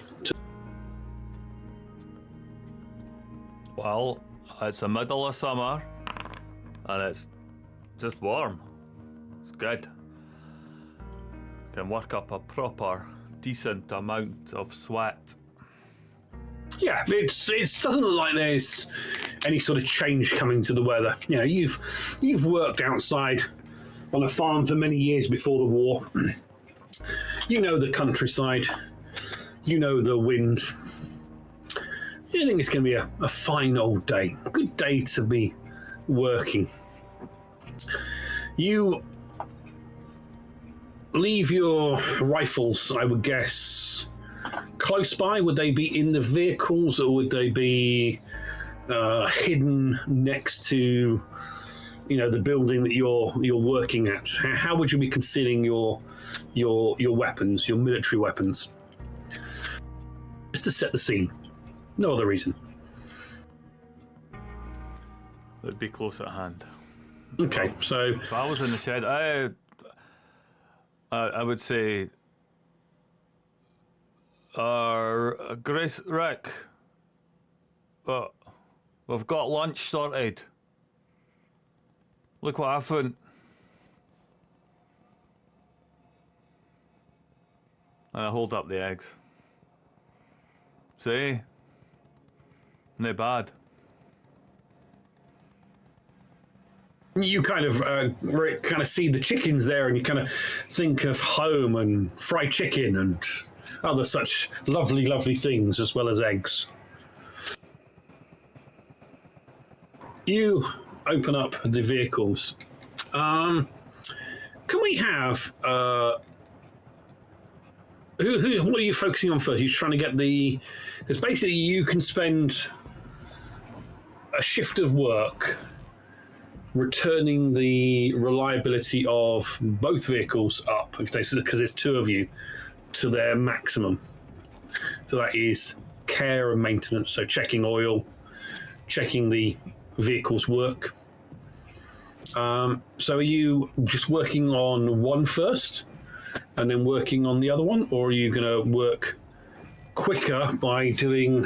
Well, it's the middle of summer, and it's just warm. It's good. Can work up a proper, decent amount of sweat.
Yeah, it doesn't look like there's any sort of change coming to the weather. You've worked outside on a farm for many years before the war. You know the countryside. You know the wind. feeling it's going to be a fine old day. A good day to be working. You leave your rifles, I would guess, close by. Would they be in the vehicles, or would they be hidden next to, the building that you're working at? How would you be considering your weapons, your military weapons? Just to set the scene. No other reason.
It'd be close at hand.
Okay, so
If I was in the shed, I would say, Grace, Rick, we've got lunch sorted. Look what I found. And I hold up the eggs. See? Not bad.
you kind of see the chickens there, and you kind of think of home and fried chicken and other such lovely, lovely things, as well as eggs. You open up the vehicles. Can we have what are you focusing on first? You're trying to get because basically you can spend a shift of work returning the reliability of both vehicles up, because there's two of you, to their maximum. So that is care and maintenance. So checking oil, checking the vehicle's work. So are you just working on one first and then working on the other one, or are you going to work quicker by doing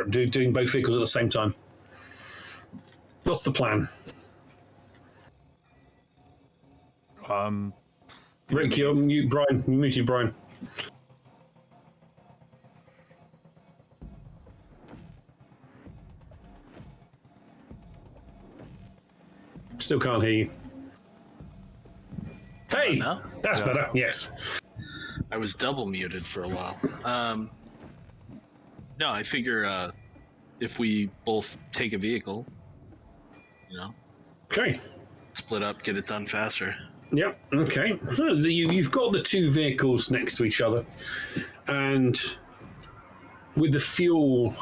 doing both vehicles at the same time? What's the plan? Rick, you're mute, Brian. You muted Brian. Still can't hear you. Hey, that's better. Yes.
I was double muted for a while. No, I figure if we both take a vehicle,
Okay.
split up, get it done faster.
Yep. Okay. So you've got the two vehicles next to each other, and with the fuel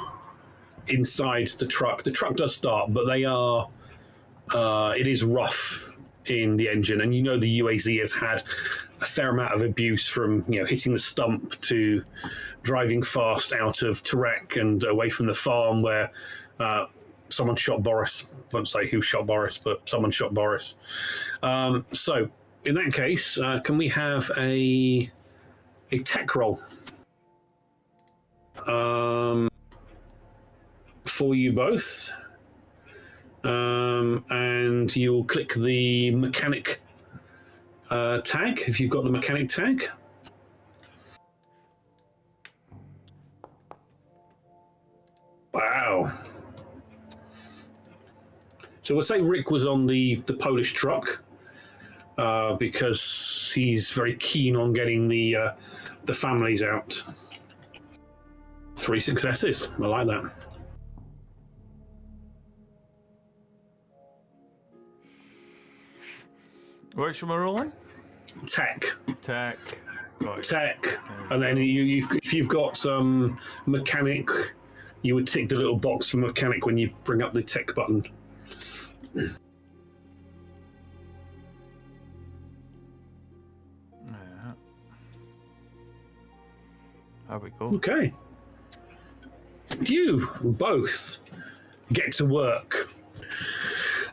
inside the truck does start, but they are. It is rough in the engine, and the UAZ has had a fair amount of abuse, from hitting the stump to driving fast out of Tarek and away from the farm where someone shot Boris. I won't say who shot Boris, but someone shot Boris. So in that case, can we have a tech roll for you both? And you'll click the mechanic tag if you've got the mechanic tag. Wow. So we'll say Rick was on the Polish truck because he's very keen on getting the families out. 3 successes. I like that.
What should we roll on?
Tech.
Tech. Right.
Tech. And then if you've got some mechanic, you would tick the little box for mechanic when you bring up the tech button.
Yeah. There we go.
Okay. You both get to work.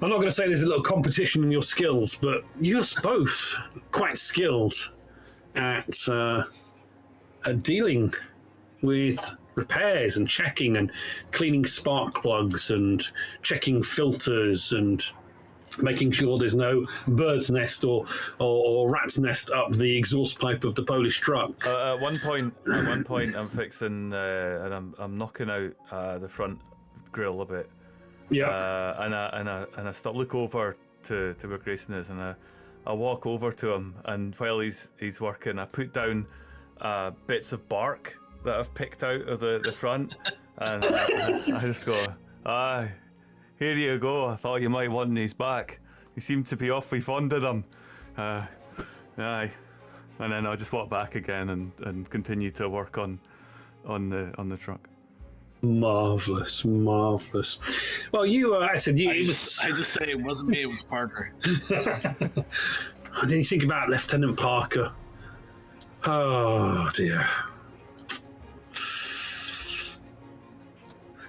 I'm not going to say there's a little competition in your skills, but you're both quite skilled at dealing with repairs and checking and cleaning spark plugs and checking filters and making sure there's no bird's nest or rat's nest up the exhaust pipe of the Polish truck.
At one point, I'm fixing and I'm knocking out the front grille a bit.
Yeah.
And I stop, look over to where Grayson is, and I walk over to him, and while he's working, I put down bits of bark that I've picked out of the front, And I just go, aye, here you go. I thought you might want these back. You seem to be awfully fond of them. Aye. And then I'll just walk back again and continue to work on the truck.
Marvelous. Well, I said you.
I just say it wasn't me. It was Parker.
Did you think about Lieutenant Parker? Oh dear.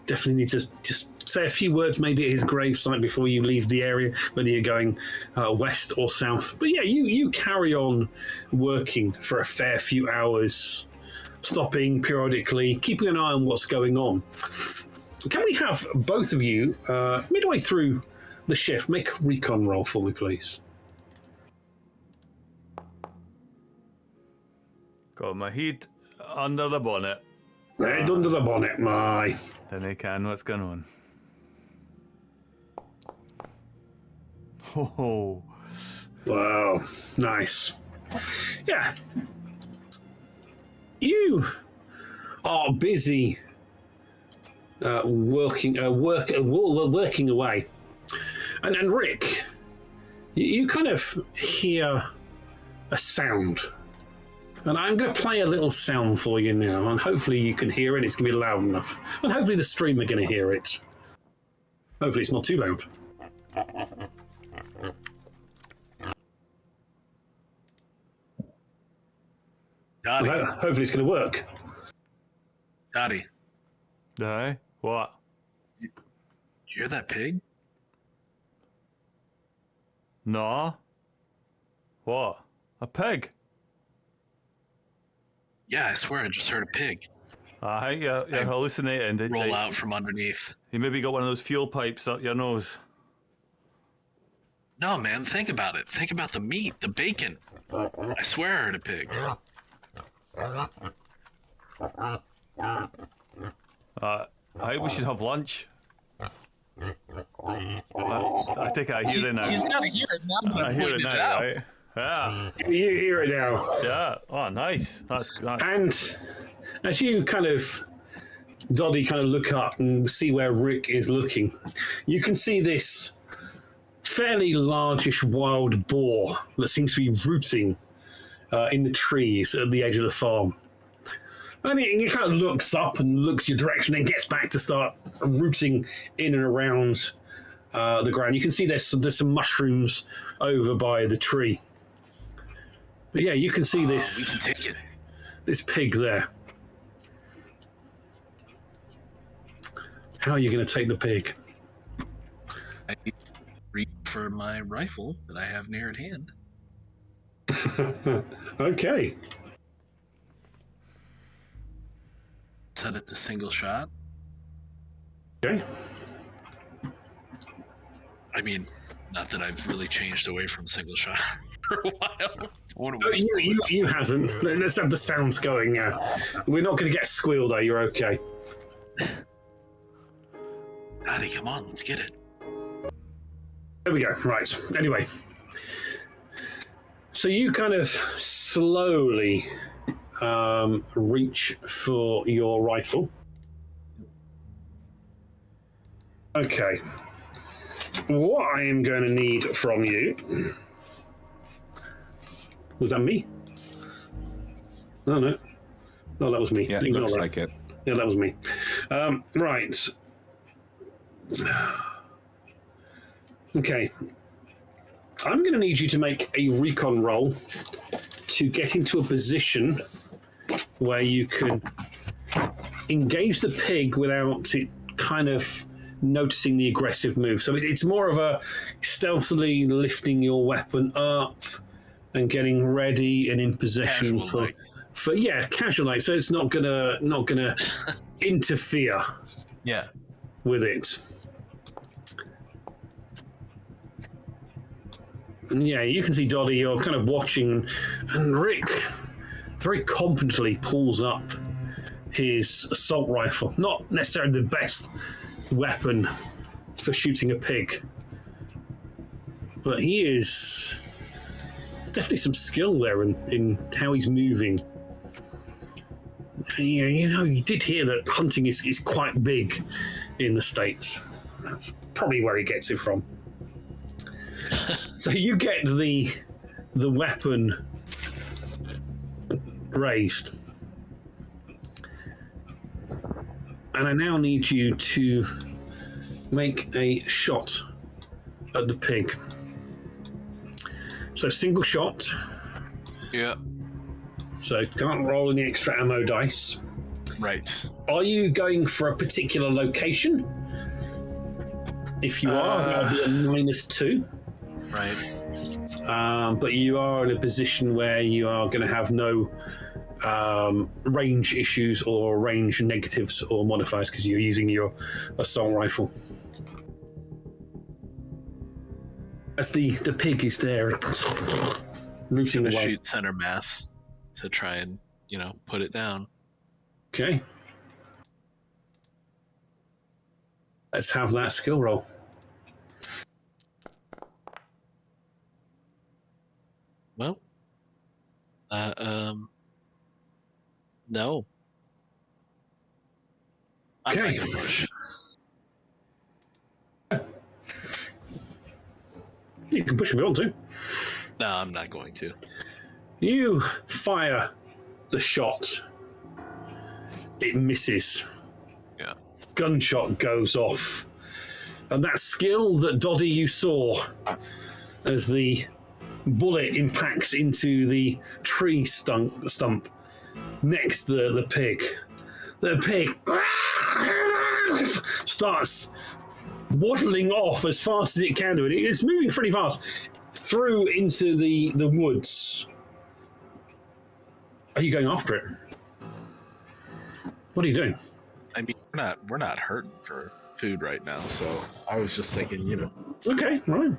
Definitely need to just say a few words, maybe at his gravesite before you leave the area, whether you're going west or south. But yeah, you carry on working for a fair few hours, stopping periodically, keeping an eye on what's going on. Can we have both of you, midway through the shift, make a recon roll for me, please?
Got my head under the bonnet.
Head under the bonnet, my.
Then I can. What's going on? Oh.
Wow, nice. Yeah. You are busy working away. And Rick, you kind of hear a sound. And I'm going to play a little sound for you now, and hopefully you can hear it. It's going to be loud enough. And hopefully the stream are going to hear it. Hopefully it's not too loud.
Daddy.
Hopefully it's going to work.
Daddy.
Aye? What?
You hear that pig?
No. What? A pig?
Yeah, I swear I just heard a pig
Aye, you're hallucinating. Did
roll
you?
out from underneath.
You maybe got one of those fuel pipes up your nose.
No, man, think about it. Think about the meat, the bacon. I swear I heard a pig.
I think we should have lunch. I think I hear it now.
He's got to hear it now that
I
I'm
hear
pointing
it
it
now,
out.
right? Yeah,
You hear it now.
yeah. Oh, nice. That's
And as you kind of, Doddy, kind of look up and see where Rick is looking, you can see this fairly largish wild boar that seems to be rooting in the trees at the edge of the farm. And he kind of looks up and looks your direction and gets back to start rooting in and around the ground. You can see there's some mushrooms over by the tree. But yeah, you can see
We
this
can take it.
this pig there. How are you going to take the pig?
I reach for my rifle that I have near at hand.
Okay.
Set it to single shot.
Okay.
I mean, not that I've really changed away from single shot for a while.
You hasn't. Let's have the sounds going now. We're not going to get squeal though. You're okay.
Daddy, come on, let's get it.
There we go. Right. Anyway. So you kind of slowly reach for your rifle. Okay. What I am going to need from you... Was that me? Oh, no. No, that was me.
Yeah, it
Ignore
looks
that.
like it.
Yeah, that was me. Right. Okay. I'm going to need you to make a recon roll to get into a position where you can engage the pig without it kind of noticing the aggressive move. So it's more of a stealthily lifting your weapon up and getting ready and in position
Casual,
for casual like. So it's not gonna interfere with it. And yeah, you can see Doddy, you're kind of watching, and Rick very competently pulls up his assault rifle. Not necessarily the best weapon for shooting a pig, but he is definitely some skill there in how he's moving. you did hear that hunting is quite big in the States. That's probably where he gets it from. So you get the weapon raised. And I now need you to make a shot at the pig. So single shot.
Yeah.
So can't roll any extra ammo dice.
Right.
Are you going for a particular location? If you are, that'll be a -2.
Right.
But you are in a position where you are going to have no range issues or range negatives or modifiers because you're using your assault rifle. As the pig is there, rooting
Gonna
away.
shoot center mass to try and put it down.
Okay. Let's have that skill roll.
Well, no. I'm
Okay.
not gonna push.
You can push if you want to.
No, I'm not going to.
You fire the shot. It misses.
Yeah.
Gunshot goes off. And that skill that Doddy you saw as the bullet impacts into the tree stump next to the pig. The pig starts waddling off as fast as it can do. It's moving pretty fast through into the woods. Are you going after it? What are you doing?
I mean, we're not hurting for food right now, so I was just thinking,
Okay, right.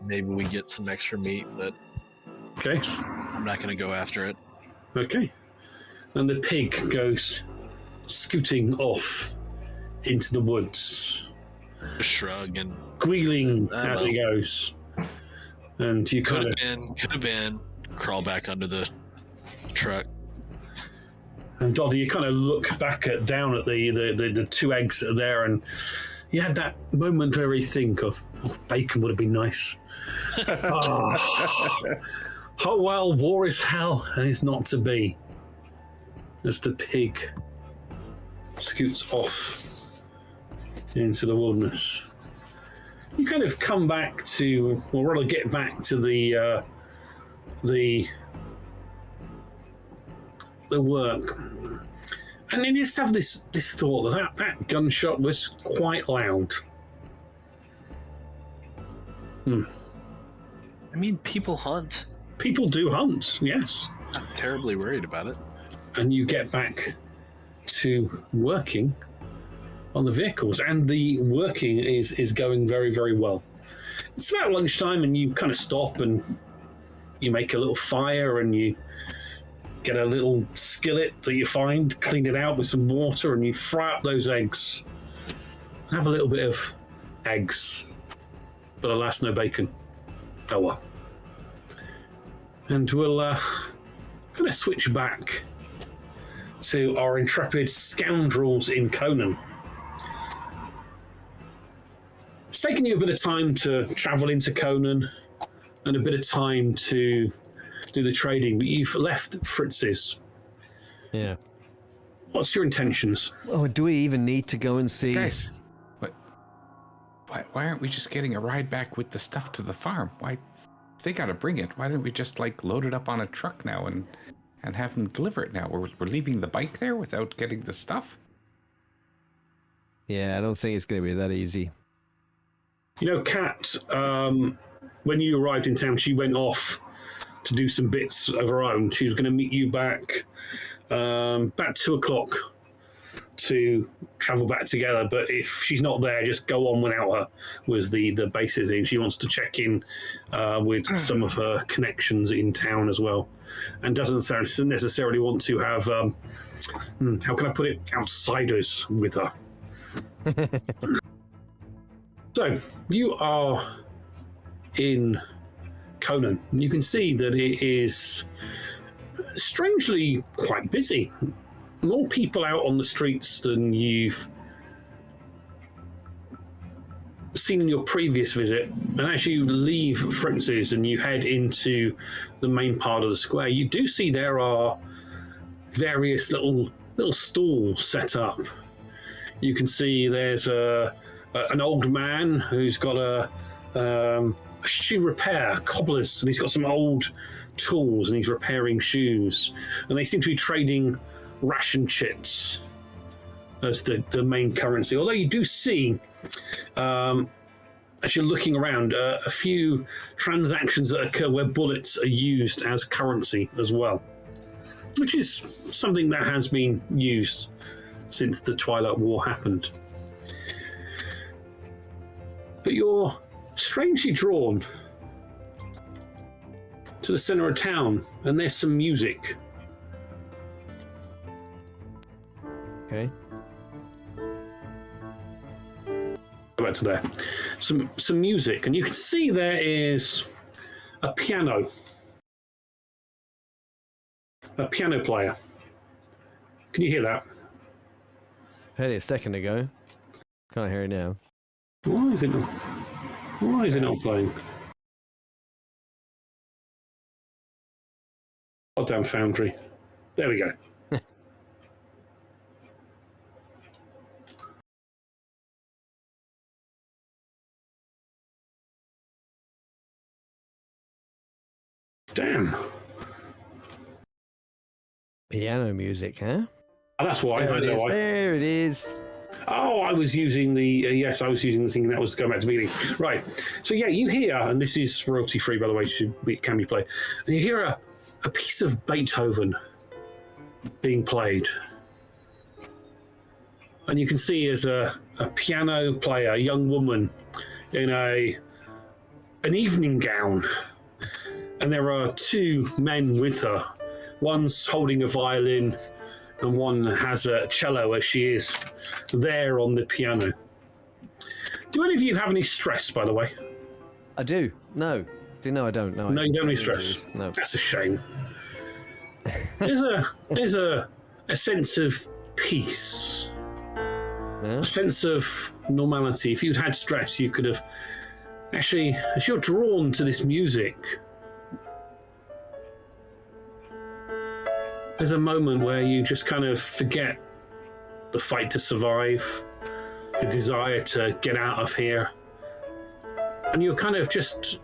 maybe we get some extra meat, but
Okay,
I'm not going to go after it.
okay. And the pig goes scooting off into the woods,
Just shrug and
squealing
I
as
know.
it goes. And you kind
could have been, crawl back under the truck.
And Doddy, you kind of look down at the two eggs that are there, and you had that momentary think of, bacon would have been nice. Oh well, war is hell and is not to be. As the pig scoots off into the wilderness, you kind of come back to, or rather, get back to the work. And then you just have this thought that gunshot was quite loud.
I mean, people hunt.
People do hunt, yes.
I'm terribly worried about it.
And you get back to working on the vehicles, and the working is going very, very well. It's about lunchtime, and you kind of stop and you make a little fire, and you get a little skillet that you find, clean it out with some water, and you fry up those eggs. Have a little bit of eggs, but alas, no bacon. Oh well. And we'll kind of switch back to our intrepid scoundrels in Conan. It's taken you a bit of time to travel into Conan and a bit of time to do the trading, but you've left Fritz's.
Yeah.
What's your intentions?
Oh, do we even need to go and see?
Guys, why aren't we just getting a ride back with the stuff to the farm? Why they got to bring it? Why don't we just load it up on a truck now and have them deliver it now? We're leaving the bike there without getting the stuff?
Yeah, I don't think it's going to be that easy.
You know, Kat, when you arrived in town, she went off to do some bits of her own. She was going to meet you back about 2 o'clock to travel back together. But if she's not there, just go on without her, was the basic thing. She wants to check in with some of her connections in town as well, and doesn't necessarily want to have, how can I put it, outsiders with her. So, you are in Conan. You can see that it is strangely quite busy. more people out on the streets than you've seen in your previous visit. And as you leave Fritz's and you head into the main part of the square, you do see there are various little stalls set up. You can see there's an old man who's got a shoe repair, cobblers, and he's got some old tools and he's repairing shoes. And they seem to be trading ration chits as the main currency. Although you do see, as you're looking around, a few transactions that occur where bullets are used as currency as well, which is something that has been used since the Twilight War happened. But you're strangely drawn to the center of town, and there's some music.
Okay.
Go back to there. Some music, and you can see there is a piano player. Can you hear that?
Heard it a second ago. Can't hear it now.
Why is it not playing? Goddamn Foundry. There we go. Damn.
Piano music, huh?
Oh, that's why. I know why.
There it is.
Oh, I was using the yes, I was using the thing that was going back to the beginning. Right. So yeah, you hear, and this is royalty free, by the way, so it can be played. And you hear a piece of Beethoven being played, and you can see as a piano player, a young woman in an evening gown, and there are two men with her. One's holding a violin, and one has a cello as she is there on the piano. Do any of you have any stress, by the way?
I do. No, I don't. No,
You don't have any stress.
No.
That's a shame. There's a sense of peace,
Yeah?
a sense of normality. If you'd had stress, you could have actually, as you're drawn to this music, there's a moment where you just kind of forget the fight to survive, the desire to get out of here. And you're kind of just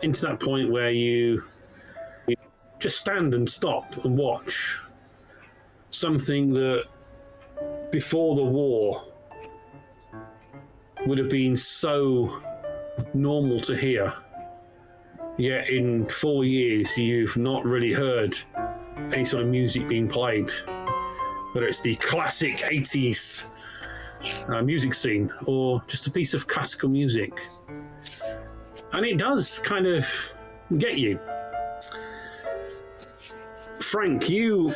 into that point where you just stand and stop and watch something that before the war would have been so normal to hear. Yet in 4 years, you've not really heard any sort of music being played, whether it's the classic 80s music scene or just a piece of classical music. And it does kind of get you. Frank, you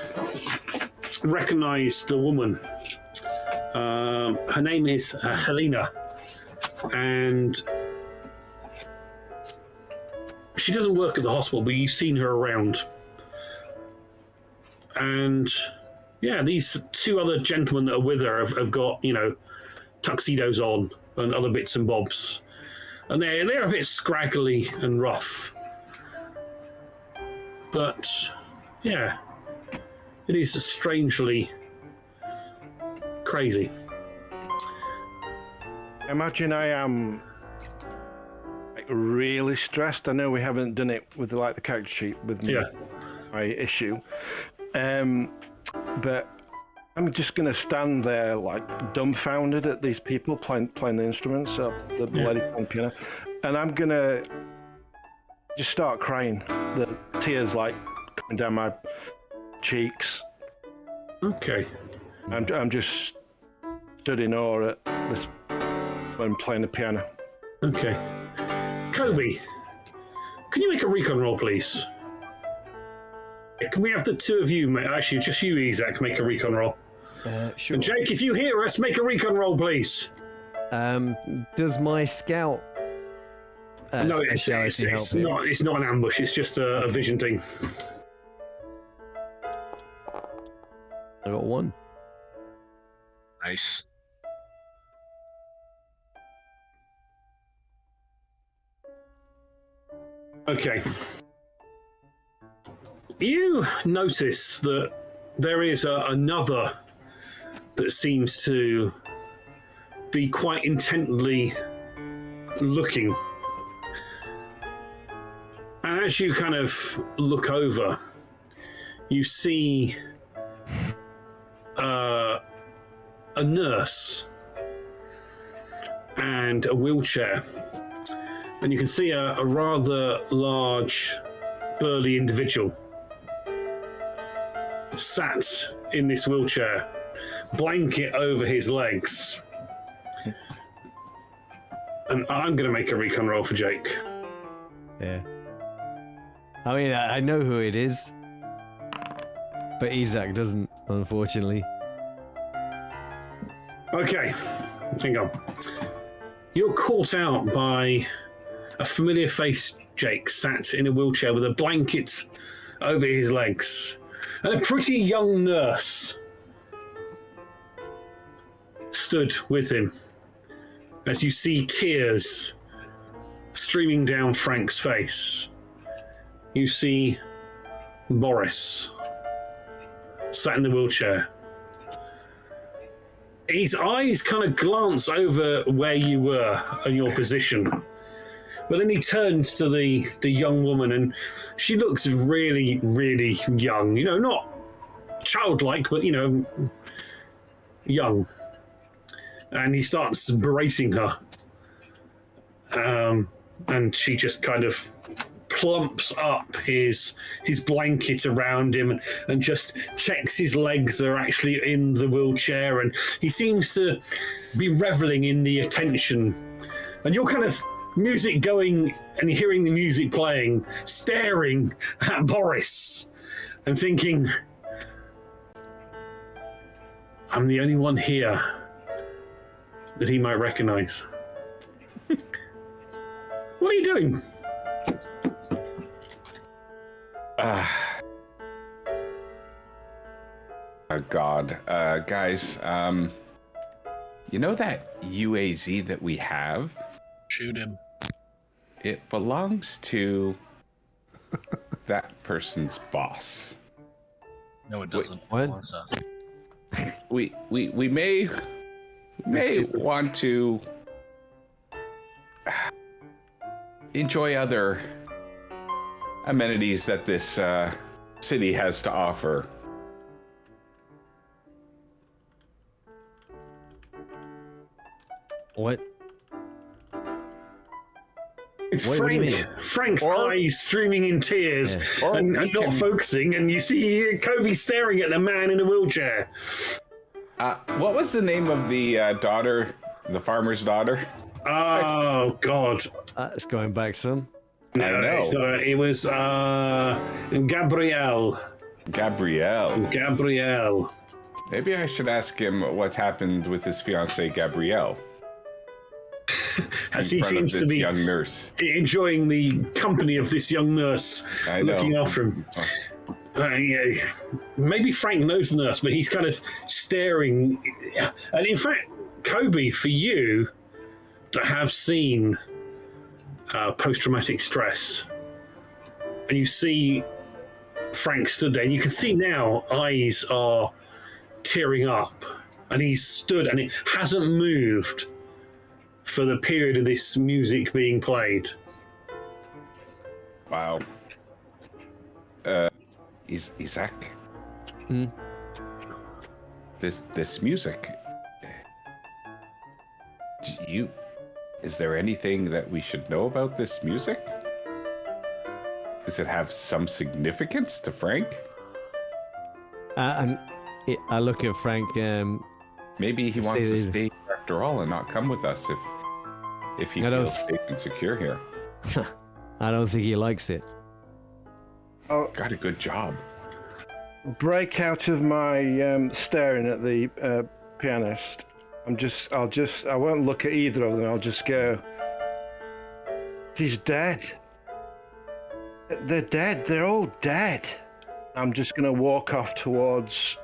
recognize the woman. Her name is Helena, and she doesn't work at the hospital, but you've seen her around. And yeah, these two other gentlemen that are with her have got, tuxedos on and other bits and bobs. And they're a bit scraggly and rough. But yeah, it is strangely crazy.
Imagine I am really stressed. I know we haven't done it with the character sheet with my issue, but I'm just gonna stand there dumbfounded at these people playing the instruments, the lady playing piano, and I'm gonna just start crying. The tears coming down my cheeks.
Okay.
I'm just stood in awe at this when playing the piano.
Okay. Kobe, can you make a recon roll, please? Can we have the two of you, actually, just you, Isaac, make a recon roll?
Sure.
And Jake, if you hear us, make a recon roll, please.
Does my scout
No,
speciality help?
it's not an ambush, it's just a vision thing.
1.
Nice.
Okay. You notice that there is another that seems to be quite intently looking. And as you kind of look over, you see a nurse and a wheelchair. And you can see a rather large, burly individual sat in this wheelchair, blanket over his legs. And I'm going to make a recon roll for Jake.
Yeah. I mean, I know who it is, but Isaac doesn't, unfortunately.
Okay, hang on. You're caught out by a familiar face, Jake, sat in a wheelchair with a blanket over his legs, and a pretty young nurse stood with him as you see tears streaming down Frank's face. You see Boris sat in the wheelchair. His eyes kind of glance over where you were and your position. But then he turns to the young woman, and she looks really, really young. You know, not childlike, but, you know, young. And he starts bracing her. And she just kind of plumps up his blanket around him and just checks his legs are actually in the wheelchair, and he seems to be reveling in the attention. And you're kind of music going and hearing the music playing, staring at Boris and thinking, I'm the only one here that he might recognize. What are you doing?
Oh God, guys, you know that UAZ that we have?
Shoot him.
It belongs to that person's boss.
No, it doesn't.
What?
It belongs to us.
We may want to enjoy other amenities that this city has to offer.
What?
It's
What do you mean?
Frank's eyes streaming in tears and not focusing, and you see Kobe staring at the man in a wheelchair.
What was the name of the daughter, the farmer's daughter?
Oh, God.
It's going back some.
No,
I know.
it was Gabrielle. Gabrielle.
Maybe I should ask him what's happened with his fiancée, Gabrielle.
As
in
he
front of
seems to
this
be
young nurse.
enjoying the company of this young nurse,
I know.
looking after him. Yeah. Maybe Frank knows the nurse, but he's kind of staring. And in fact, Kobe, for you to have seen post-traumatic stress, and you see Frank stood there, and you can see now eyes are tearing up, and he's stood, and it hasn't moved for the period of this music being played.
Wow. Isaac? This music. Is there anything that we should know about this music? Does it have some significance to Frank?
And I look at Frank.
Maybe he wants to stay here after all and not come with us if he feels safe and secure here.
I don't think he likes it.
Got a good job.
Break out of my staring at the pianist. I won't look at either of them. I'll just go, he's dead. They're dead. They're all dead. I'm just going to walk off towards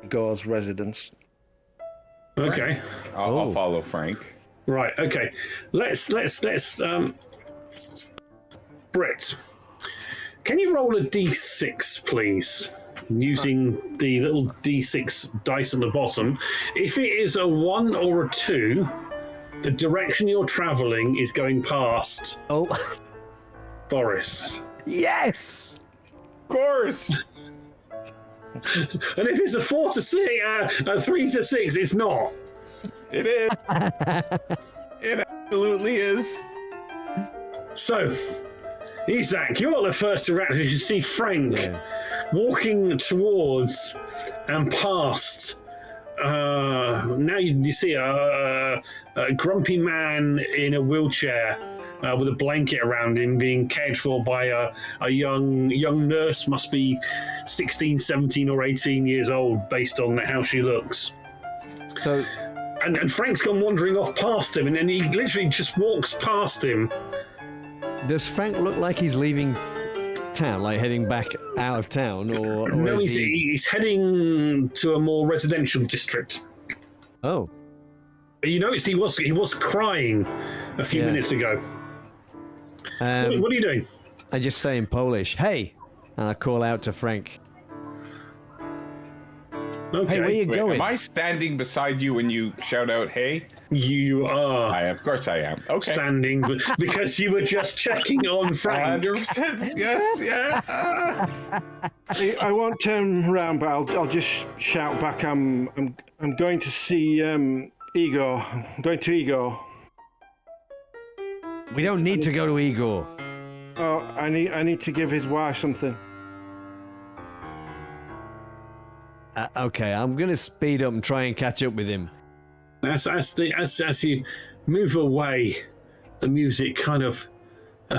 Igor's residence.
Okay.
I'll follow Frank.
Right. Okay. Let's. Brett, can you roll a d6, please? Using the little d6 dice at the bottom. If it is a 1 or a 2, the direction you're travelling is going past Boris.
Yes!
Of course.
And if it's a 4 to 6, a 3 to 6, it's not.
It is. It absolutely is.
So, Isaac, you're the first to react as you see Frank walking towards and past. Now you see a grumpy man in a wheelchair with a blanket around him being cared for by a young nurse, must be 16, 17 or 18 years old based on how she looks.
So,
and Frank's gone wandering off past him, and he literally just walks past him.
does Frank look like he's leaving town, like heading back out of town, or
No,
is
he's heading to a more residential district.
Oh,
You noticed he was crying a few minutes ago. What are you doing?
I just say in Polish, "Hey," and I call out to Frank.
Okay.
Hey, where you
Wait,
going?
am I standing beside you when you shout out, hey?
You are
Of course I am. Okay.
standing because you were just checking on Frank.
100%. Yes, yeah.
I won't turn around, but I'll just shout back. I'm going to see Igor. I'm going to Igor.
We don't need to go to Igor.
Oh, I need to give his wife something.
Okay, I'm gonna speed up and try and catch up with him.
As you move away, the music kind of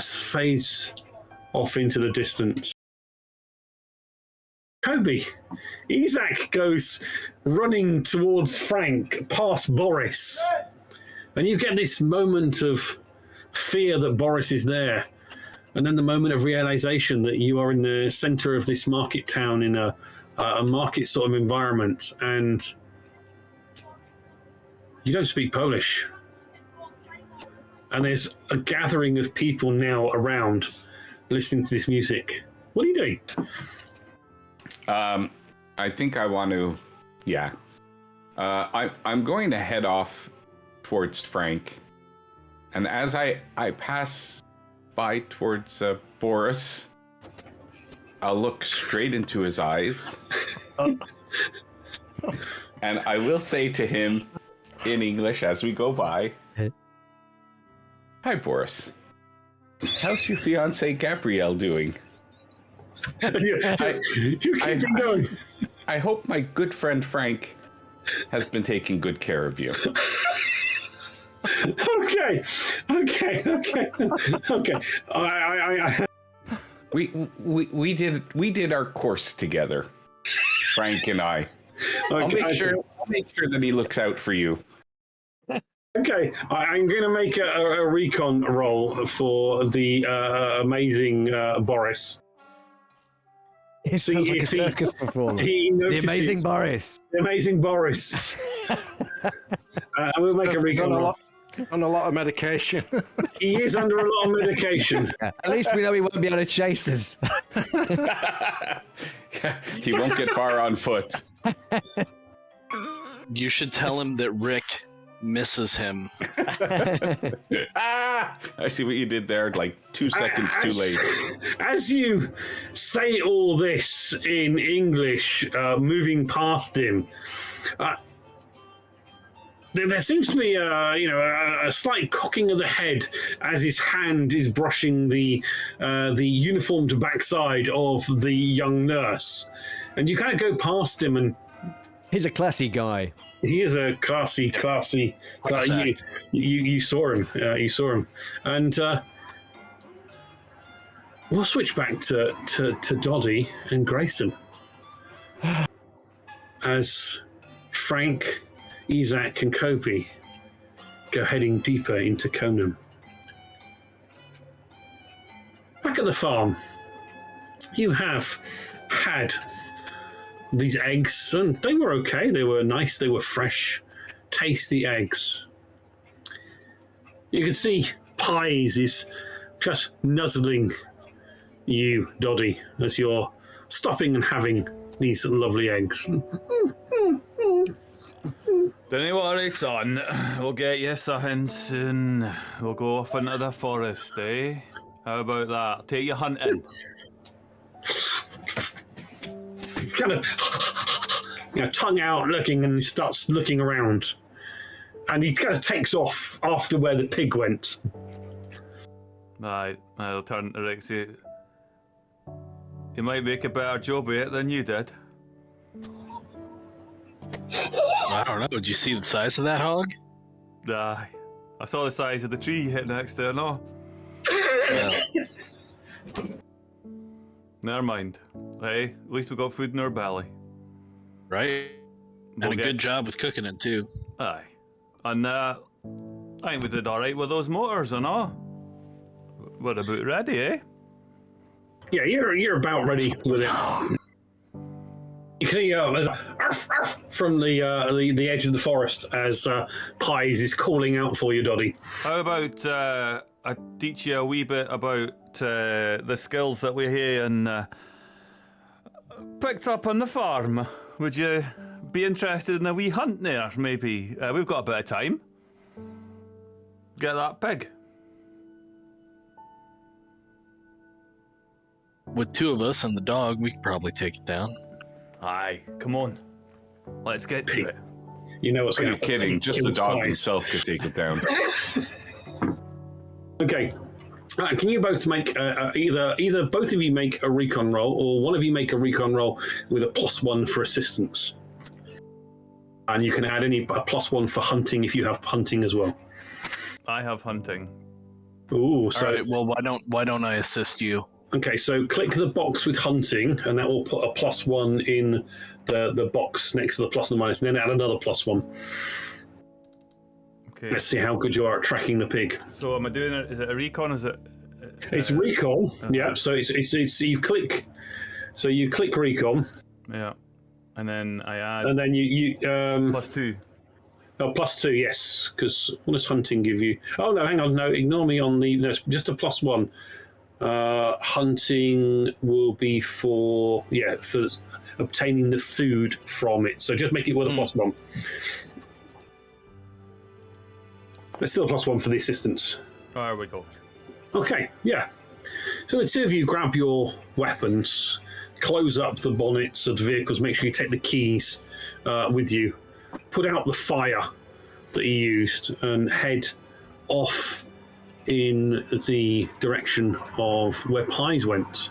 fades off into the distance. Kobe, Isaac goes running towards Frank, past Boris, and you get this moment of fear that Boris is there, and then the moment of realization that you are in the center of this market town in a market sort of environment, and you don't speak Polish. And there's a gathering of people now around listening to this music. What are you doing?
I think I want to, I'm going to head off towards Frank. And as I pass by towards Boris, I'll look straight into his eyes. And I will say to him in English as we go by, "Hi, Boris. How's your fiancée Gabrielle doing?
You keep going.
I hope my good friend Frank has been taking good care of you."
Okay.
We did our course together, Frank and I. I'll make sure that he looks out for you.
Okay, I'm going to make a recon roll for the amazing Boris.
It sounds like a circus performer. The amazing Boris.
The amazing Boris. We'll make a recon roll.
On a lot of medication.
He is under a lot of medication.
At least we know he won't be able to chase us.
He won't get far on foot.
You should tell him that Rick misses him.
I see what you did there, like 2 seconds too late.
As you say all this in English, moving past him, there seems to be a slight cocking of the head as his hand is brushing the uniformed backside of the young nurse, and you kind of go past him, and
he's a classy guy.
He is a classy. You saw him. You saw him, and we'll switch back to Doddy and Grayson as Frank, Isaac, and Kobe go heading deeper into Conan. Back at the farm, you have had these eggs, and they were okay. They were nice. They were fresh, tasty eggs. You can see Pies is just nuzzling you, Doddy, as you're stopping and having these lovely eggs.
Don't worry, son. We'll get you something soon. We'll go off into the forest, eh? How about that? Take you hunting.
Kind of, tongue out, looking, and he starts looking around, and he kind of takes off after where the pig went.
Right, I'll turn to Rixie. You might make a better job of it than you did.
I don't know. Did you see the size of that hog?
Aye. I saw the size of the tree you hit next to it, no?
Well,
Never mind. Hey, at least we got food in our belly.
right?
We'll
And a good job with cooking it, too.
Aye. And I think we did alright with those motors, and all. We're about ready, eh?
Yeah, you're about ready with it. You can hear there's a arf, arf from the edge of the forest as Pies is calling out for you, Doddy.
How about I teach you a wee bit about the skills that we here and picked up on the farm? Would you be interested in a wee hunt there, maybe? We've got a bit of time. Get that pig.
With two of us and the dog, we could probably take it down.
Aye, come on. Let's get to it.
You know what's
Are you
going to
kidding? Just the dog himself could take it down.
Okay. Can you both make either both of you make a recon roll, or one of you make a recon roll with a +1 for assistance, and you can add a +1 for hunting if you have hunting as well.
I have hunting.
Ooh, so
All right. Well, why don't I assist you?
okay, so click the box with hunting, and that will put a +1 in the box next to the plus and the minus, and then add another +1.
Okay.
Let's see how good you are at tracking the pig.
So am I doing it? Is it a recon? Is it?
It's recon, yeah. So it's you click, recon,
Yeah. And then I add
and then you
+2.
Oh, +2, yes, because what does hunting give you? Oh, no, hang on, no, ignore me on the... No, it's just a +1. Hunting will be for obtaining the food from it. So just make it with a +1. But still a +1 for the assistance.
There we go.
Okay, yeah. So the two of you grab your weapons, close up the bonnets of the vehicles, make sure you take the keys with you, put out the fire that you used, and head off in the direction of where Pies went.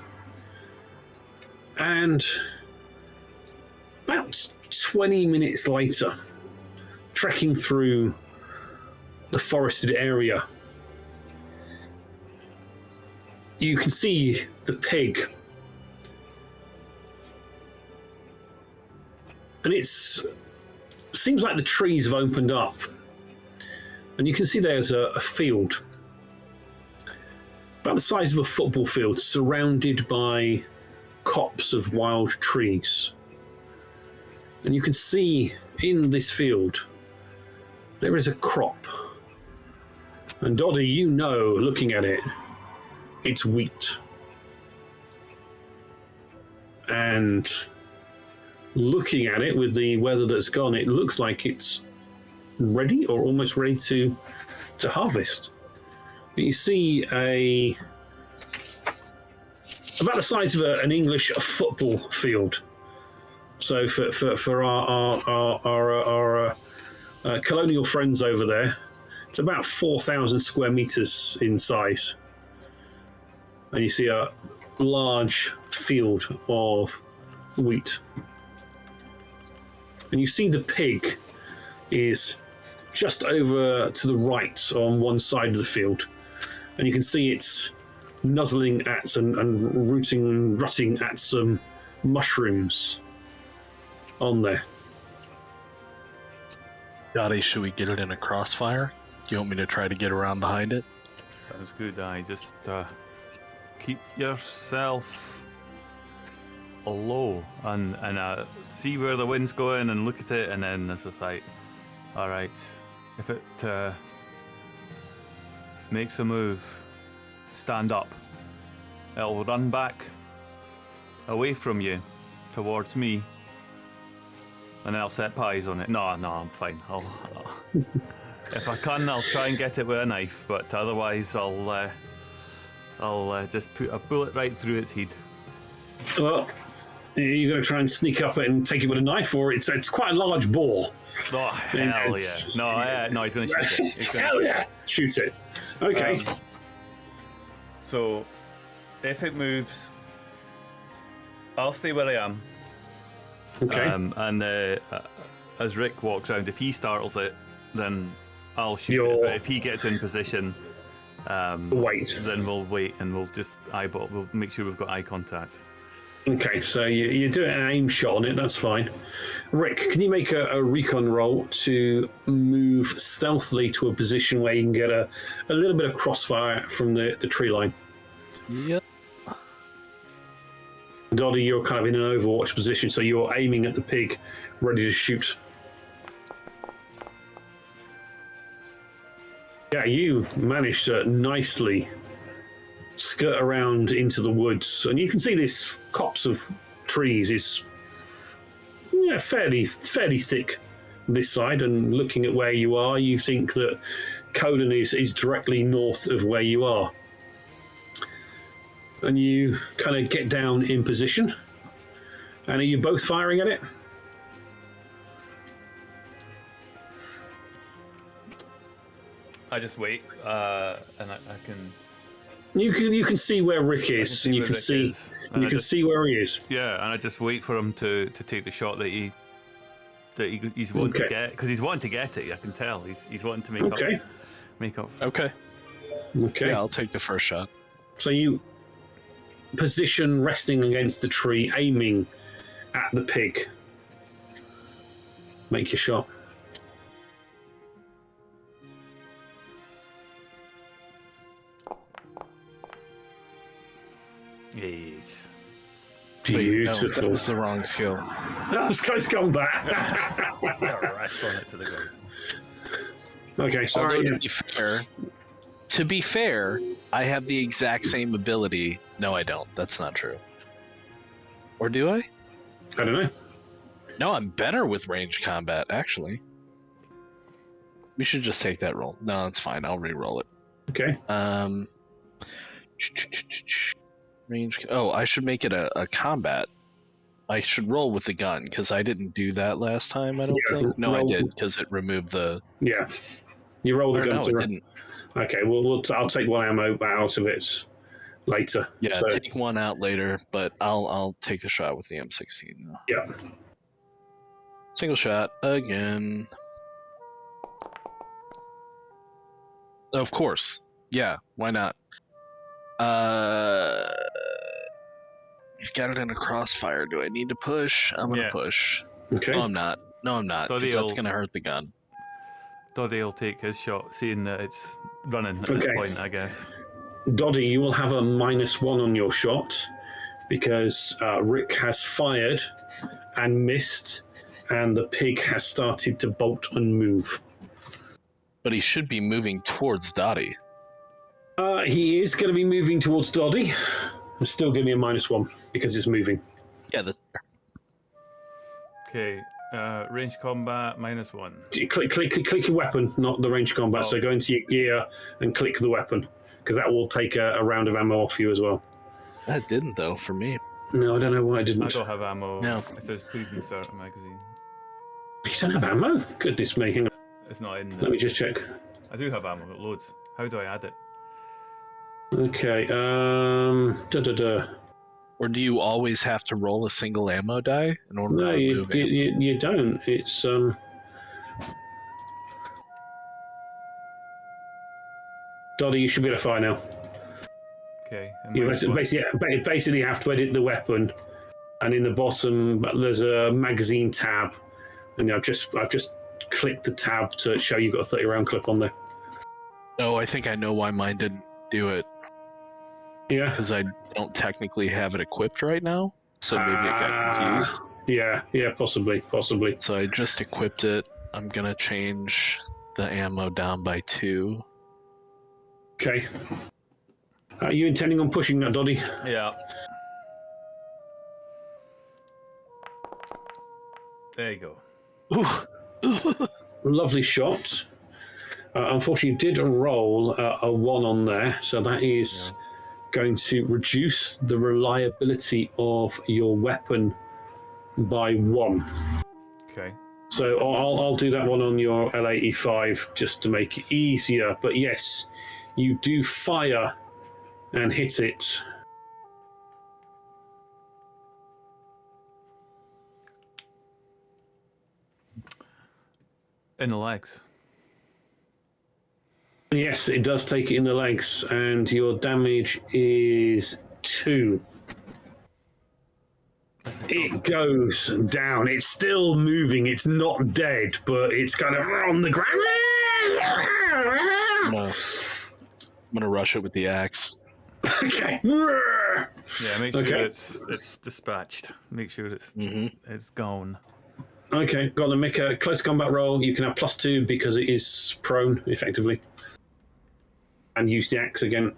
And about 20 minutes later, trekking through the forested area, you can see the pig. And it seems like the trees have opened up. And you can see there's a field, about the size of a football field, surrounded by copse of wild trees. And you can see in this field, there is a crop. And Doddy, you know, looking at it, it's wheat. And looking at it with the weather that's gone, it looks like it's ready or almost ready to harvest. But you see about the size of an English football field. So for our colonial friends over there, it's about 4,000 square meters in size. And you see a large field of wheat. And you see the pig is just over to the right on one side of the field. And you can see it's nuzzling at and rooting and rutting at some mushrooms on there.
Dottie, should we get it in a crossfire? Do you want me to try to get around behind it?
Sounds good. I just keep yourself low and see where the wind's going and look at it, and then it's just like, all right, if it makes a move, stand up. It'll run back away from you towards me, and then I'll set pies on it. No, I'm fine. I'll if I can, I'll try and get it with a knife, but otherwise I'll just put a bullet right through its head.
Well, you're going to try and sneak up and take it with a knife, or it's quite a large boar.
Oh, hell yeah. No, he's going to shoot it.
Hell yeah. Shoot it. Okay.
So, if it moves, I'll stay where I am.
Okay.
And as Rick walks around, if he startles it, then I'll shoot it. But if he gets in position,
wait.
Then we'll wait and we'll just eyeball. We'll make sure we've got eye contact.
Okay, so you do an aim shot on it, that's fine. Rick, can you make a recon roll to move stealthily to a position where you can get a little bit of crossfire from the tree line?
Yep.
Doddy, you're kind of in an overwatch position, so you're aiming at the pig, ready to shoot. Yeah, you managed to nicely skirt around into the woods, and you can see this copse of trees is fairly thick this side, and looking at where you are, you think that Conan is directly north of where you are. And you kind of get down in position. And are you both firing at it?
I just wait, and I can.
You can see where Rick is, and you can see see where he is.
Yeah, and I just wait for him to take the shot that he's wanting to get, because he's wanting to get it. I can tell he's wanting to make up.
Okay. Yeah, I'll take the first shot.
So you position resting against the tree, aiming at the pig. Make your shot.
Yes.
Beautiful.
No, that was the wrong skill.
Those guys come back.
Rest on it to the ground.
Okay, sorry.
Although, to be fair, I have the exact same ability. No, I don't. That's not true. Or do I?
I don't know.
No, I'm better with ranged combat, actually. We should just take that roll. No, it's fine. I'll re-roll it.
Okay.
Range. Oh, I should make it a combat. I should roll with the gun, because I didn't do that last time, I don't think. No, I did, because it removed the...
Yeah. You roll the gun
no,
to...
it didn't.
Okay, I'll take one ammo out of it later.
Yeah, take one out later, but I'll take the shot with the M16 now.
Yeah.
Single shot again. Of course. Yeah, why not? You've got it in a crossfire. Do I need to push? I'm gonna push.
Okay.
No, I'm not. Because that's gonna hurt the gun.
Doddy will take his shot, seeing that it's running at this point, I guess.
Doddy, you will have a -1 on your shot because Rick has fired and missed, and the pig has started to bolt and move.
But he should be moving towards Dottie.
He is going to be moving towards Doddy. It's still going to be a -1 because it's moving.
Yeah, that's fair.
Okay, range combat -1.
Click your weapon, not the range combat. So go into your gear and click the weapon, because that will take a round of ammo off you as well.
That didn't, though, for me.
No, I don't know why I didn't.
I don't have ammo.
No.
It says please insert a magazine.
You don't have ammo? Goodness me. Hang on.
It's not in there.
Let me just check.
I do have ammo, loads. How do I add it?
Okay,
Or do you always have to roll a single ammo die in order
No,
to move it?
you don't. It's Doddy, you should be able to fire now.
Okay.
You basically have to edit the weapon, and in the bottom there's a magazine tab, and I've just clicked the tab to show you've got a 30 round clip on there.
Oh, I think I know why mine didn't do it.
Yeah.
Because I don't technically have it equipped right now. So maybe it got confused.
Yeah, possibly.
So I just equipped it. I'm gonna change the ammo down by 2.
Okay. Are you intending on pushing that, Doddy?
Yeah. There you go.
Lovely shot. Unfortunately, you did roll a 1 on there, so that is going to reduce the reliability of your weapon by 1.
Okay.
So I'll do that one on your L85 just to make it easier. But yes, you do fire and hit it.
In the legs.
Yes, it does take it in the legs, and your damage is 2. It goes down. It's still moving. It's not dead, but it's kind of on the ground.
I'm gonna rush it with the axe.
Okay.
Yeah, make sure
Okay.
it's dispatched. Make sure it's gone.
Okay, got to make a close combat roll. You can have +2 because it is prone, effectively. And use the axe again.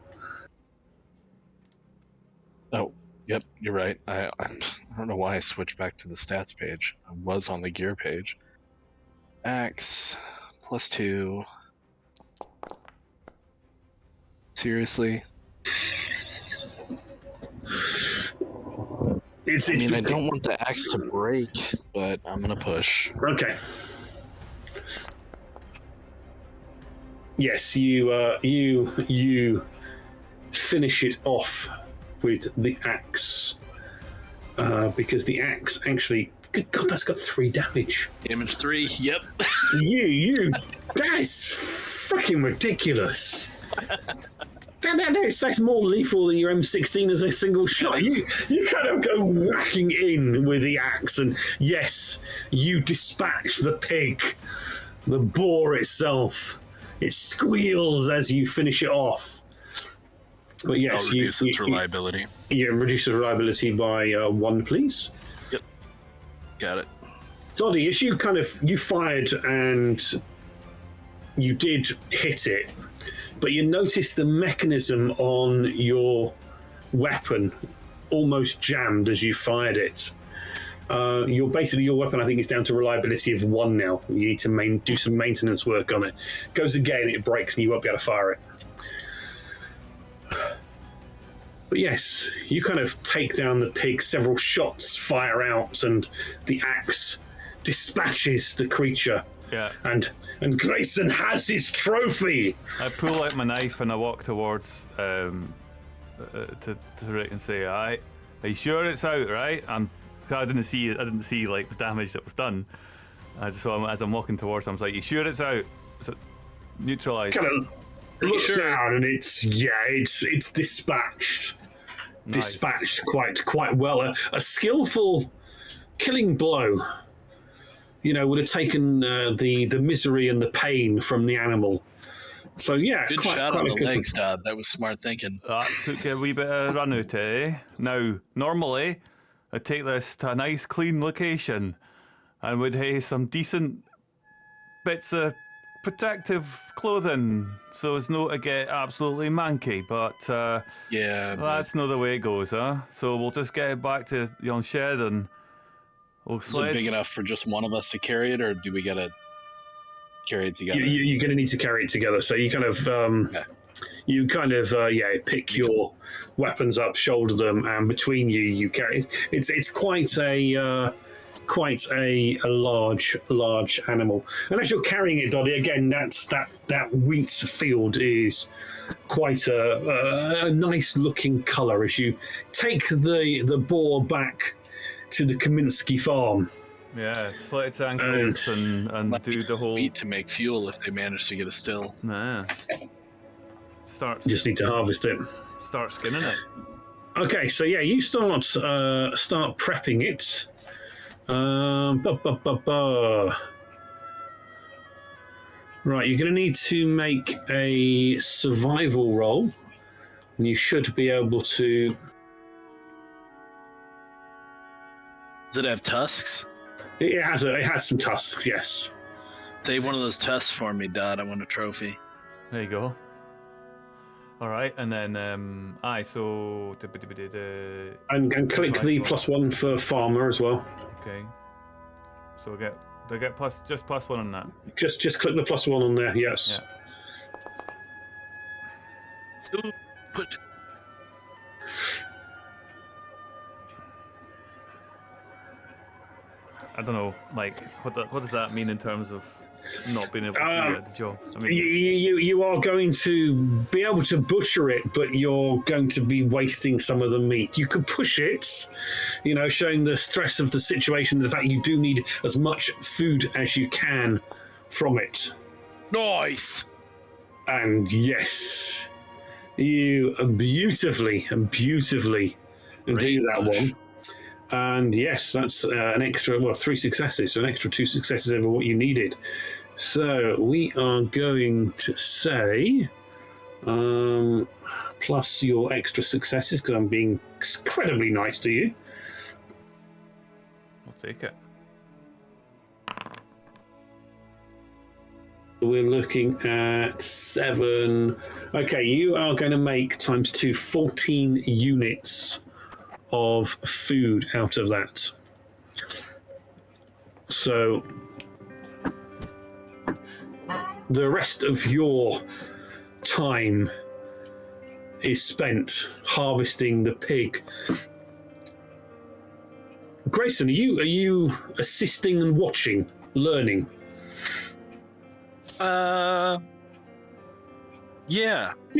Oh, yep, you're right. I don't know why I switched back to the stats page. I was on the gear page. Axe, +2. Seriously? I don't want the axe to break, but I'm gonna push.
Okay. Yes, you finish it off with the axe because the axe actually. Good God, that's got 3 damage.
Damage 3. Yep.
That is freaking ridiculous. That's more lethal than your M16 as a single shot. You kind of go whacking in with the axe, and yes, you dispatch the pig, the boar itself. It squeals as you finish it off. But yes,
I'll reduce its reliability.
Reduce the reliability by 1, please.
Yep. Got it.
Doddy, as you fired and you did hit it, but you notice the mechanism on your weapon almost jammed as you fired it. Your weapon, I think, is down to reliability of 1 now. You need to do some maintenance work on it. Goes again, it breaks, and you won't be able to fire it. But yes, you kind of take down the pig. Several shots fire out, and the axe dispatches the creature.
Yeah.
And Grayson has his trophy.
I pull out my knife and I walk towards to Rick and say, "Are you sure it's out, right?" I didn't see like the damage that was done. I just saw him as I'm walking towards him. I was like, "You sure it's out? Is it neutralized?"
Kind of look down, and it's dispatched.
Nice.
Dispatched quite well. A skillful killing blow, would have taken the misery and the pain from the animal. So yeah,
good shot on the legs, Todd. That was smart thinking.
That took a wee bit of run out, eh? Now, normally, I'd take this to a nice, clean location and would have some decent bits of protective clothing so as not to get absolutely manky, but that's not the way it goes, huh? So we'll just get it back to the shed and we'll
Is it big enough for just one of us to carry it, or do we gotta carry it together?
You're going to need to carry it together. So you kind of, pick your weapons up, shoulder them, and between you carry it. It's quite a large animal. And as you're carrying it, Doddy, again, that wheat field is quite a nice looking colour as you take the boar back to the Kaminsky farm.
Yeah, slit its ankles and do the whole
wheat to make fuel if they manage to get a still.
Nah.
Just need to harvest it.
Start skinning it.
Okay, so yeah, you start prepping it. Right, you're going to need to make a survival roll, and you should be able to
Does it have tusks?
It has some tusks, yes.
Save one of those tusks for me, Dad. I want a trophy.
There you go. All right, and then so
And click the +1 for farmer as well.
Okay. So do I get +1 on that?
Just click the +1 on there. Yes.
Yeah. Ooh, put.
I don't know, like what does that mean in terms of not being able to do the job? I mean,
you are going to be able to butcher it, but you're going to be wasting some of the meat. You could push it, showing the stress of the situation, the fact you do need as much food as you can from it.
Nice.
And yes, you beautifully do that one. And yes, that's an extra, 3 successes, so an extra 2 successes over what you needed. So we are going to say, plus your extra successes, because I'm being incredibly nice to you.
I'll take it.
We're looking at 7. Okay, you are going to make times 2, 14 units of food out of that. So the rest of your time is spent harvesting the pig. Grayson, are you assisting and watching, learning?
Yeah.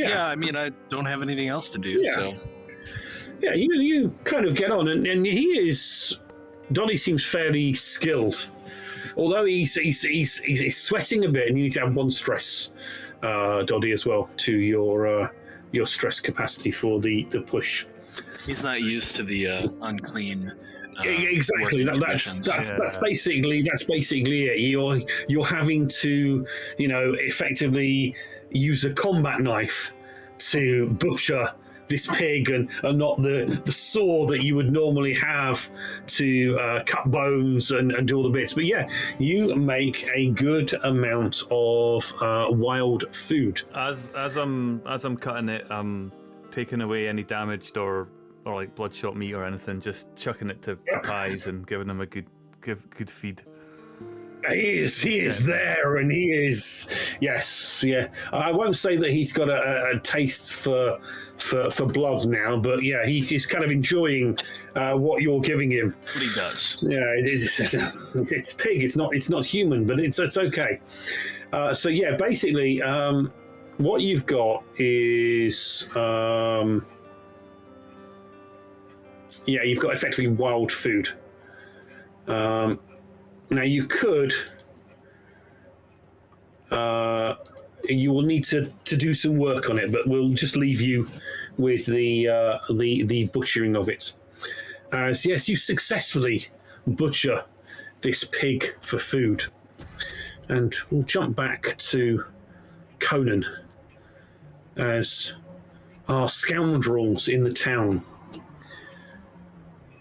I mean, I don't have anything else to do, so.
Yeah, you kind of get on, and he is. Doddy seems fairly skilled, although he's sweating a bit, and you need to have 1 stress, Doddy, as well to your stress capacity for the push.
He's not used to the unclean.
Exactly. That's basically it. You're having to effectively use a combat knife to butcher this pig and not the saw that you would normally have to cut bones and do all the bits. But yeah, you make a good amount of wild food.
As I'm cutting it, I'm taking away any damaged or like bloodshot meat or anything, just chucking it to pies and giving them a good feed.
He is there, and he is, yes, yeah. I won't say that he's got a taste for blood now, but yeah, he's kind of enjoying what you're giving him.
But he does.
Yeah, it's pig. It's not human, but it's okay. So yeah, basically, what you've got is you've got effectively wild food. Now you could, you will need to do some work on it, but we'll just leave you with the butchering of it. As yes, you successfully butcher this pig for food, and we'll jump back to Conan as our scoundrels in the town.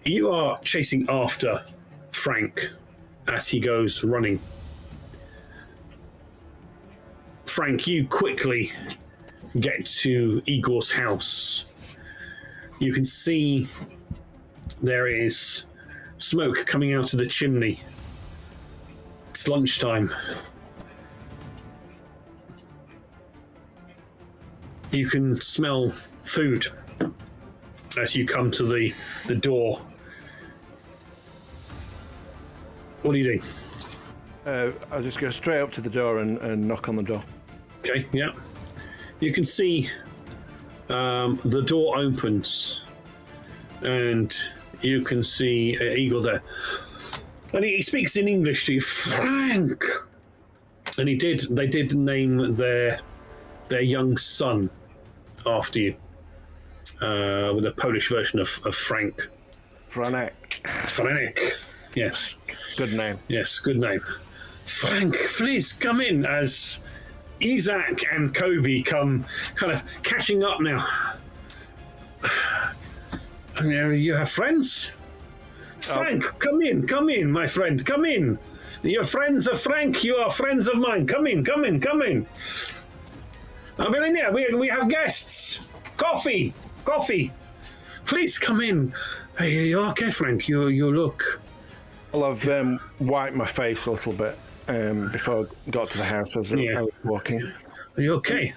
You are chasing after Frank as he goes running. Frank, you quickly get to Igor's house. You can see there is smoke coming out of the chimney. It's lunchtime. You can smell food as you come to the door. What are you doing?
I'll just go straight up to the door and knock on the door.
Okay, yeah. You can see the door opens, and you can see Igor there. And he speaks in English to you, Frank. And they did name their young son after you, with a Polish version of Frank.
Franek.
Yes.
Good name.
Yes, good name. Frank, please come in, as Isaac and Kobe come kind of catching up now. You have friends? Frank, come in, my friend, come in. Your friends of Frank, you are friends of mine. Come in. Melania, we have guests. Coffee. Please come in. Hey, you okay, Frank? You look.
Well, I've wiped my face a little bit before I got to the house as I was walking.
Are you okay?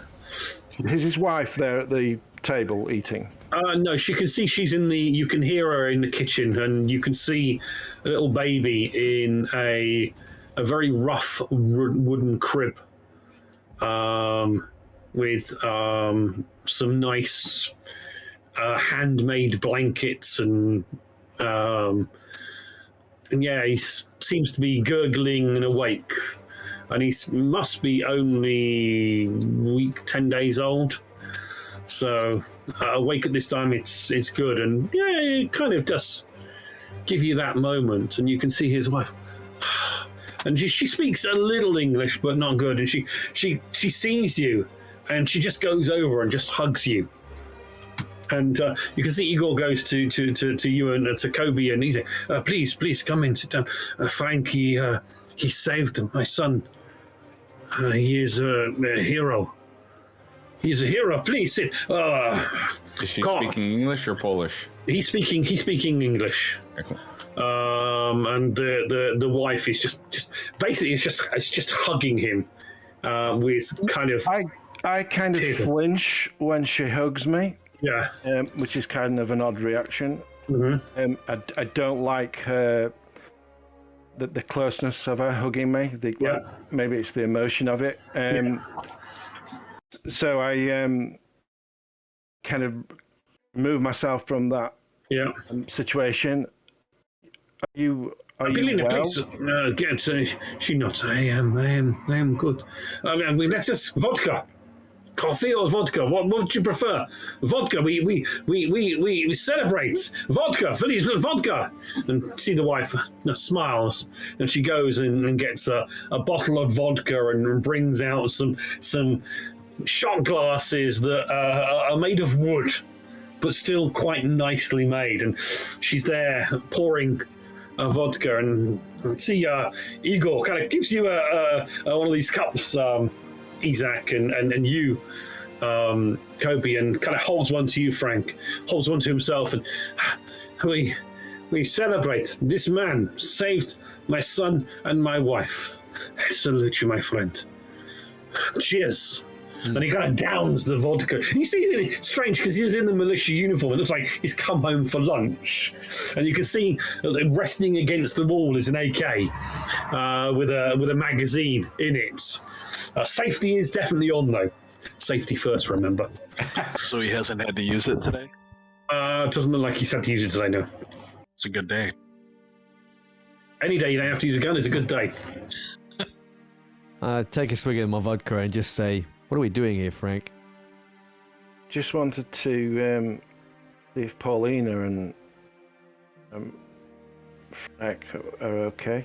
Is his wife there at the table eating?
No, she can see she's in the. You can hear her in the kitchen, and you can see a little baby in a very rough wooden crib, with some nice handmade blankets and he seems to be gurgling and awake, and he must be only 10 days old. So awake at this time, it's good, and it kind of does give you that moment, and you can see his wife, and she speaks a little English, but not good, and she sees you, and she just goes over and just hugs you, and you can see Igor goes to you and to Kobe, and he's like, please come in, sit down. Frank, he saved my son. He is a hero. He's a hero. Please sit.
Is she speaking English or Polish?
He's speaking English.
Okay.
And the wife is just basically it's just hugging him with kind of.
I kind of flinch when she hugs me.
Yeah.
Which is kind of an odd reaction.
Mm-hmm.
I don't like her. The closeness of her hugging me. Maybe it's the emotion of it. So I kind of remove myself from that situation. Are you well?
She nods. I am good. I mean, let's just vodka. Coffee or vodka? What would you prefer? Vodka. We celebrate vodka. Please, vodka. And see the wife smiles, and she goes and gets a bottle of vodka and brings out some shot glasses that are made of wood, but still quite nicely made. And she's there pouring vodka, and see Igor kind of gives you one of these cups. Isaac and you, Kobe, and kind of holds one to you, Frank, holds one to himself, and we celebrate. This man saved my son and my wife. I salute you, my friend. Cheers. And he kind of downs the vodka. You see, it's strange because he's in the militia uniform. It looks like he's come home for lunch. And you can see resting against the wall is an AK with a magazine in it. Safety is definitely on, though. Safety first, remember.
So he hasn't had to use it today?
It doesn't look like he's had to use it today, no.
It's a good day.
Any day you don't have to use a gun is a good day.
Take a swig of my vodka and just say, what are we doing here, Frank?
Just wanted to see if Paulina and Frank are okay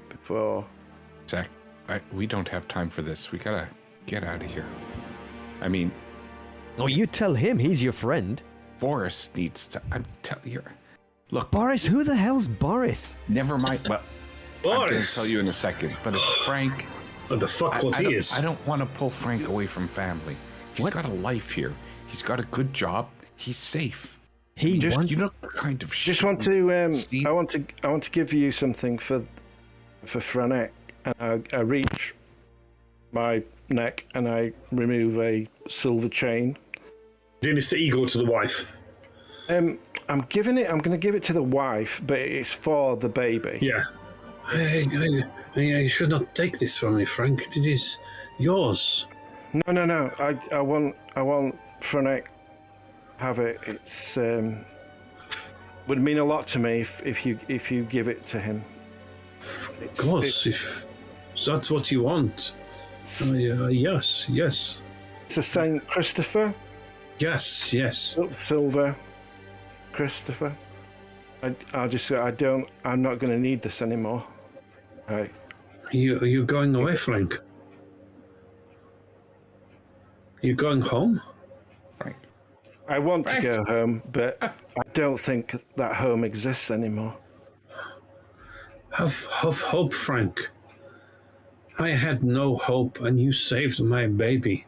before.
Zach, we don't have time for this. We gotta get out of here. I mean...
Oh, you tell him he's your friend.
Boris needs to... I'm telling you... Look...
Boris? Who the hell's Boris?
Never mind. Well,
Boris!
I'm gonna tell you in a second, but it's Frank...
What the fuck he is?
I don't want to pull Frank away from family. He's got a life here. He's got a good job. He's safe.
You
know, kind of shit.
Just want to... I want to give you something for Franek. And I reach my neck and I remove a silver chain.
Doing this to Igor, to the wife.
I'm going to give it to the wife, but it's for the baby.
Yeah. You should not take this from me, Frank. It is yours.
No. I want Franek have it. It's would mean a lot to me if you give it to him.
Of course, if that's what you want. Yes.
It's a Saint Christopher.
Yes.
Silver Christopher. I'm not going to need this anymore. Are
you going away, Frank? You going home?
Frank.
I want to go home, but I don't think that home exists anymore.
Have hope, Frank. I had no hope, and you saved my baby.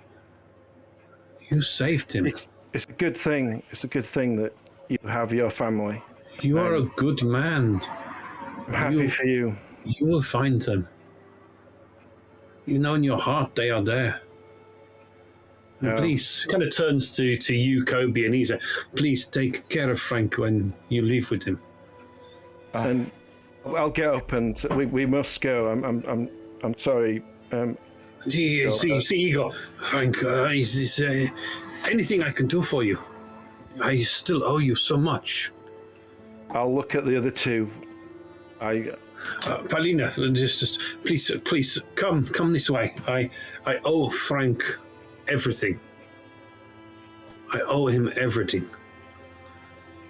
You saved him.
It's a good thing. It's a good thing that you have your family.
You are a good man.
I'm happy for you.
You will find them. You know in your heart they are there.
Yeah.
Please, kind of turns to you, Kobe, and he's like, please take care of Frank when you leave with him.
And I'll get up, and we must go. I'm sorry.
See, Igor, Frank, is anything I can do for you? I still owe you so much.
I'll look at the other two.
Paulina, just please come this way. I owe Frank everything. I owe him everything.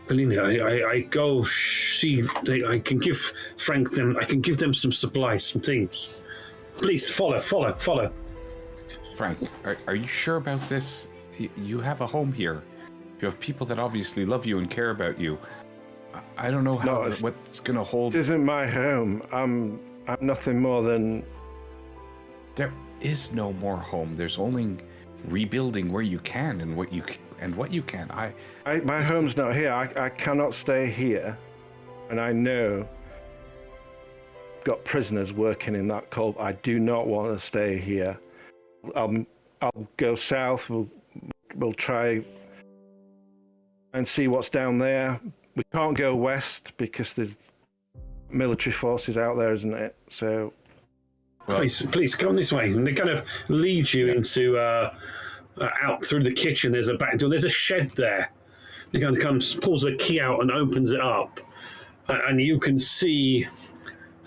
Paulina, I go see. I can give Frank them. I can give them some supplies, some things. Please follow.
Frank, are you sure about this? You have a home here. You have people that obviously love you and care about you. I don't know what's going to hold.
This isn't my home. I'm nothing more than.
There is no more home. There's only rebuilding where you can and what you can.
My home's not here. I cannot stay here, and I know. Got prisoners working in that cult. I do not want to stay here. I'll go south. We'll try and see what's down there. We can't go west because there's military forces out there, isn't it? So,
please come this way. And they kind of lead you into out through the kitchen. There's a back door. There's a shed there. He kind of comes, pulls a key out, and opens it up, and you can see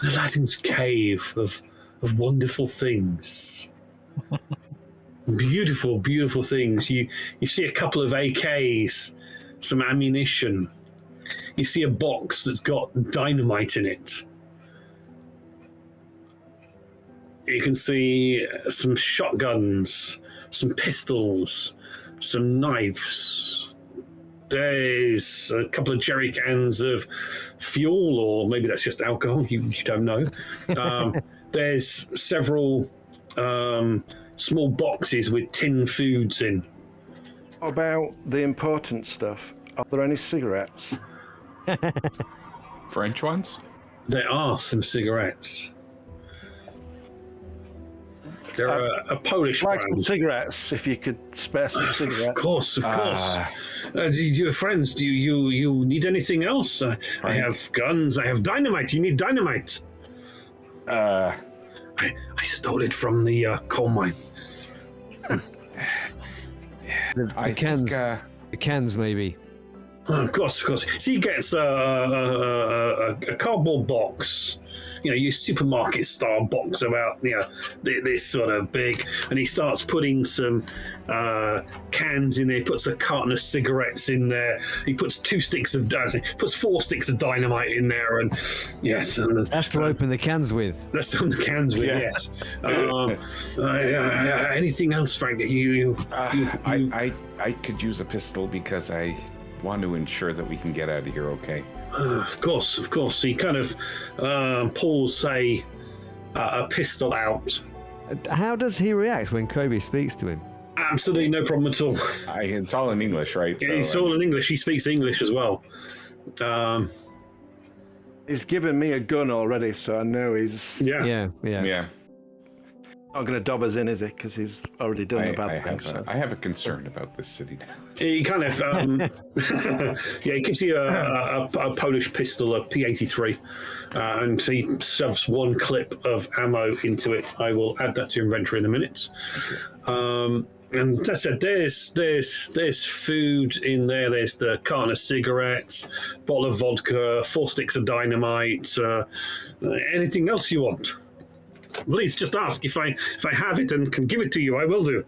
Aladdin's cave of wonderful things. Beautiful things. You see a couple of AKs, some ammunition. You see a box that's got dynamite in it. You can see some shotguns, some pistols, some knives. There's a couple of jerry cans of fuel, or maybe that's just alcohol. You don't know. There's several small boxes with tin foods in.
what about the important stuff? Are there any cigarettes?
French ones?
There are some cigarettes. They're a Polish
Like some
brand.
cigarettes, if you could spare some cigarettes.
Of course. Do you have friends? Do you need anything else? I have guns. I have dynamite. You need dynamite. I stole it from the coal mine.
The cans, maybe.
Of course. So he gets a cardboard box, your supermarket style box about this sort of big, and he starts putting some cans in there. He puts a carton of cigarettes in there. He puts 4 sticks of dynamite in there, and yes, and
That's to open the cans with.
that's on the cans with.
Yeah.
Yes. Anything else, Frank?
I could use a pistol because I want to ensure that we can get out of here okay.
Of course. He kind of pulls a pistol out.
How does he react when Kobe speaks to him?
Absolutely no problem at all.
It's all in English, right?
Yeah, it's all in English. He speaks English as well.
He's given me a gun already, so I know he's
Yeah.
Yeah.
not going to dob us in, is he? Because he's already done a bad thing. So.
I have a concern about this city now.
He kind of, he gives you a Polish pistol, a P83, and he shoves one clip of ammo into it. I will add that to inventory in a minute. And that's it. There's food in there. There's the carton of cigarettes, bottle of vodka, 4 sticks of dynamite. Anything else you want? Please just ask. If I have it and can give it to you, I will do.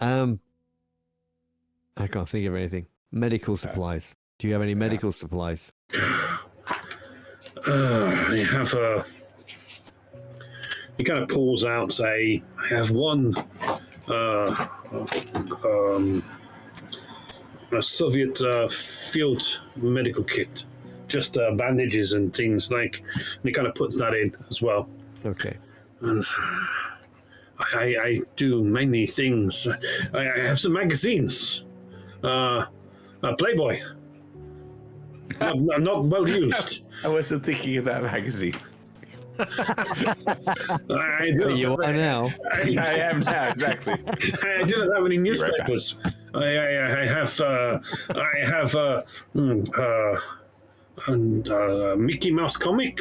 I can't think of anything. Medical supplies. Do you have any medical supplies?
I have a. He kind of pulls out I have one a Soviet field medical kit just bandages and things like. And he kind of puts that in as well.
Okay.
And I do many things. I have some magazines. Playboy. Not well used.
I wasn't thinking of that magazine.
I do
But you are now.
I am now, exactly.
I do not have any newspapers. I have a Mickey Mouse comic.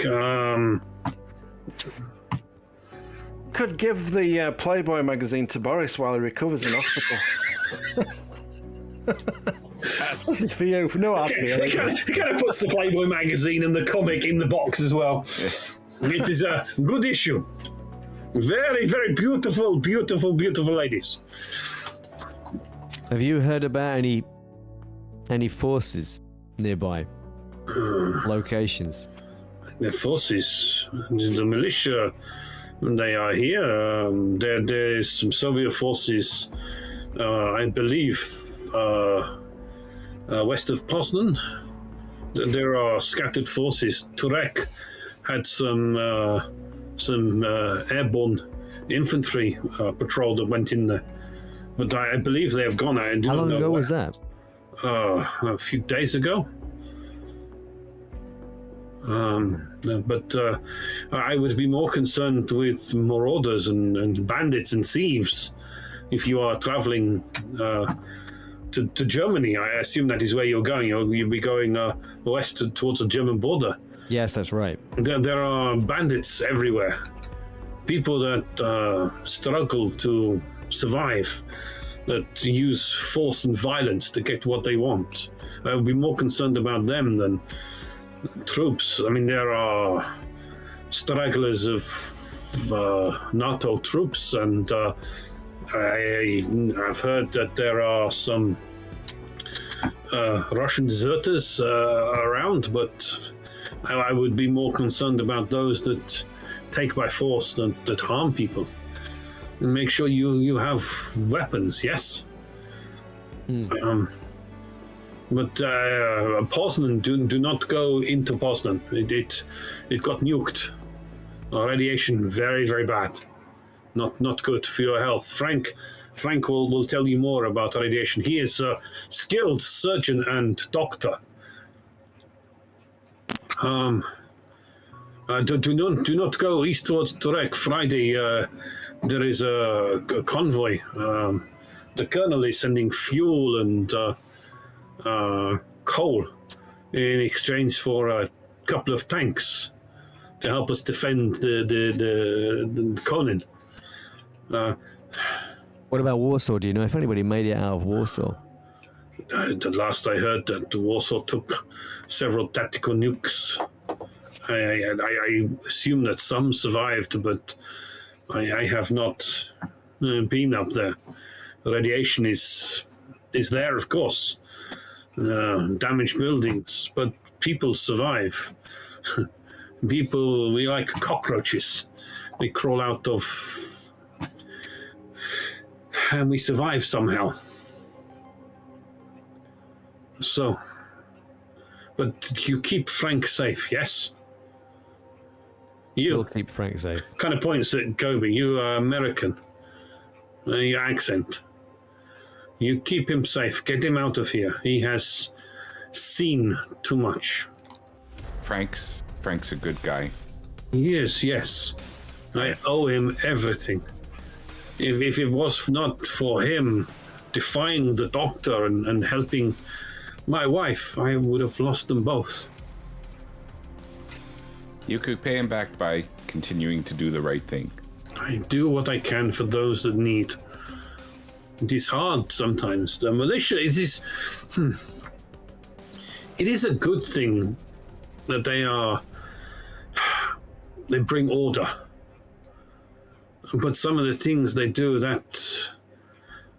Could give the Playboy magazine to Boris while he recovers in hospital. This is for you. No art for you.
He kind of puts the Playboy magazine and the comic in the box as well. It is a good issue. Very, very beautiful, beautiful, beautiful ladies.
Have you heard about any forces nearby? Locations?
The forces, the militia, they are here. There is some Soviet forces, I believe, west of Poznan. There are scattered forces. Turek had some airborne infantry patrol that went in there, but I believe they have gone. I do
How
not
long
know
ago
where.
was that?
A few days ago. But I would be more concerned with marauders and bandits and thieves if you are traveling to Germany. I assume that is where you're going. You'll be going west towards the German border.
Yes, that's right.
There are bandits everywhere. People that struggle to survive, that use force and violence to get what they want. I would be more concerned about them than troops. I mean, there are stragglers of NATO troops, and I've heard that there are some Russian deserters around, but I would be more concerned about those that take by force that harm people. And make sure you have weapons, yes? But Poznan, do not go into Poznan. It got nuked. Radiation, very, very bad. Not good for your health. Frank will tell you more about radiation. He is a skilled surgeon and doctor. Do not go east towards Turek. Friday, there is a convoy. The colonel is sending fuel and coal in exchange for a couple of tanks to help us defend the Konin.
What about Warsaw? Do you know if anybody made it out of Warsaw?
The last I heard that Warsaw took several tactical nukes. I assume that some survived, but I have not been up there. The radiation is there, of course. Damaged buildings, but people survive. People, we like cockroaches. We crawl out of, and we survive somehow. So, but you keep Frank safe, yes?
We'll
You
keep Frank safe.
kind of points at Gobi. You are American. Your accent. You keep him safe. Get him out of here. He has seen too much.
Frank's a good guy.
He is, yes. I owe him everything. If it was not for him defying the doctor and helping my wife, I would have lost them both.
You could pay him back by continuing to do the right thing.
I do what I can for those that need. It is hard sometimes. The militia, it is a good thing that they bring order. But some of the things they do, that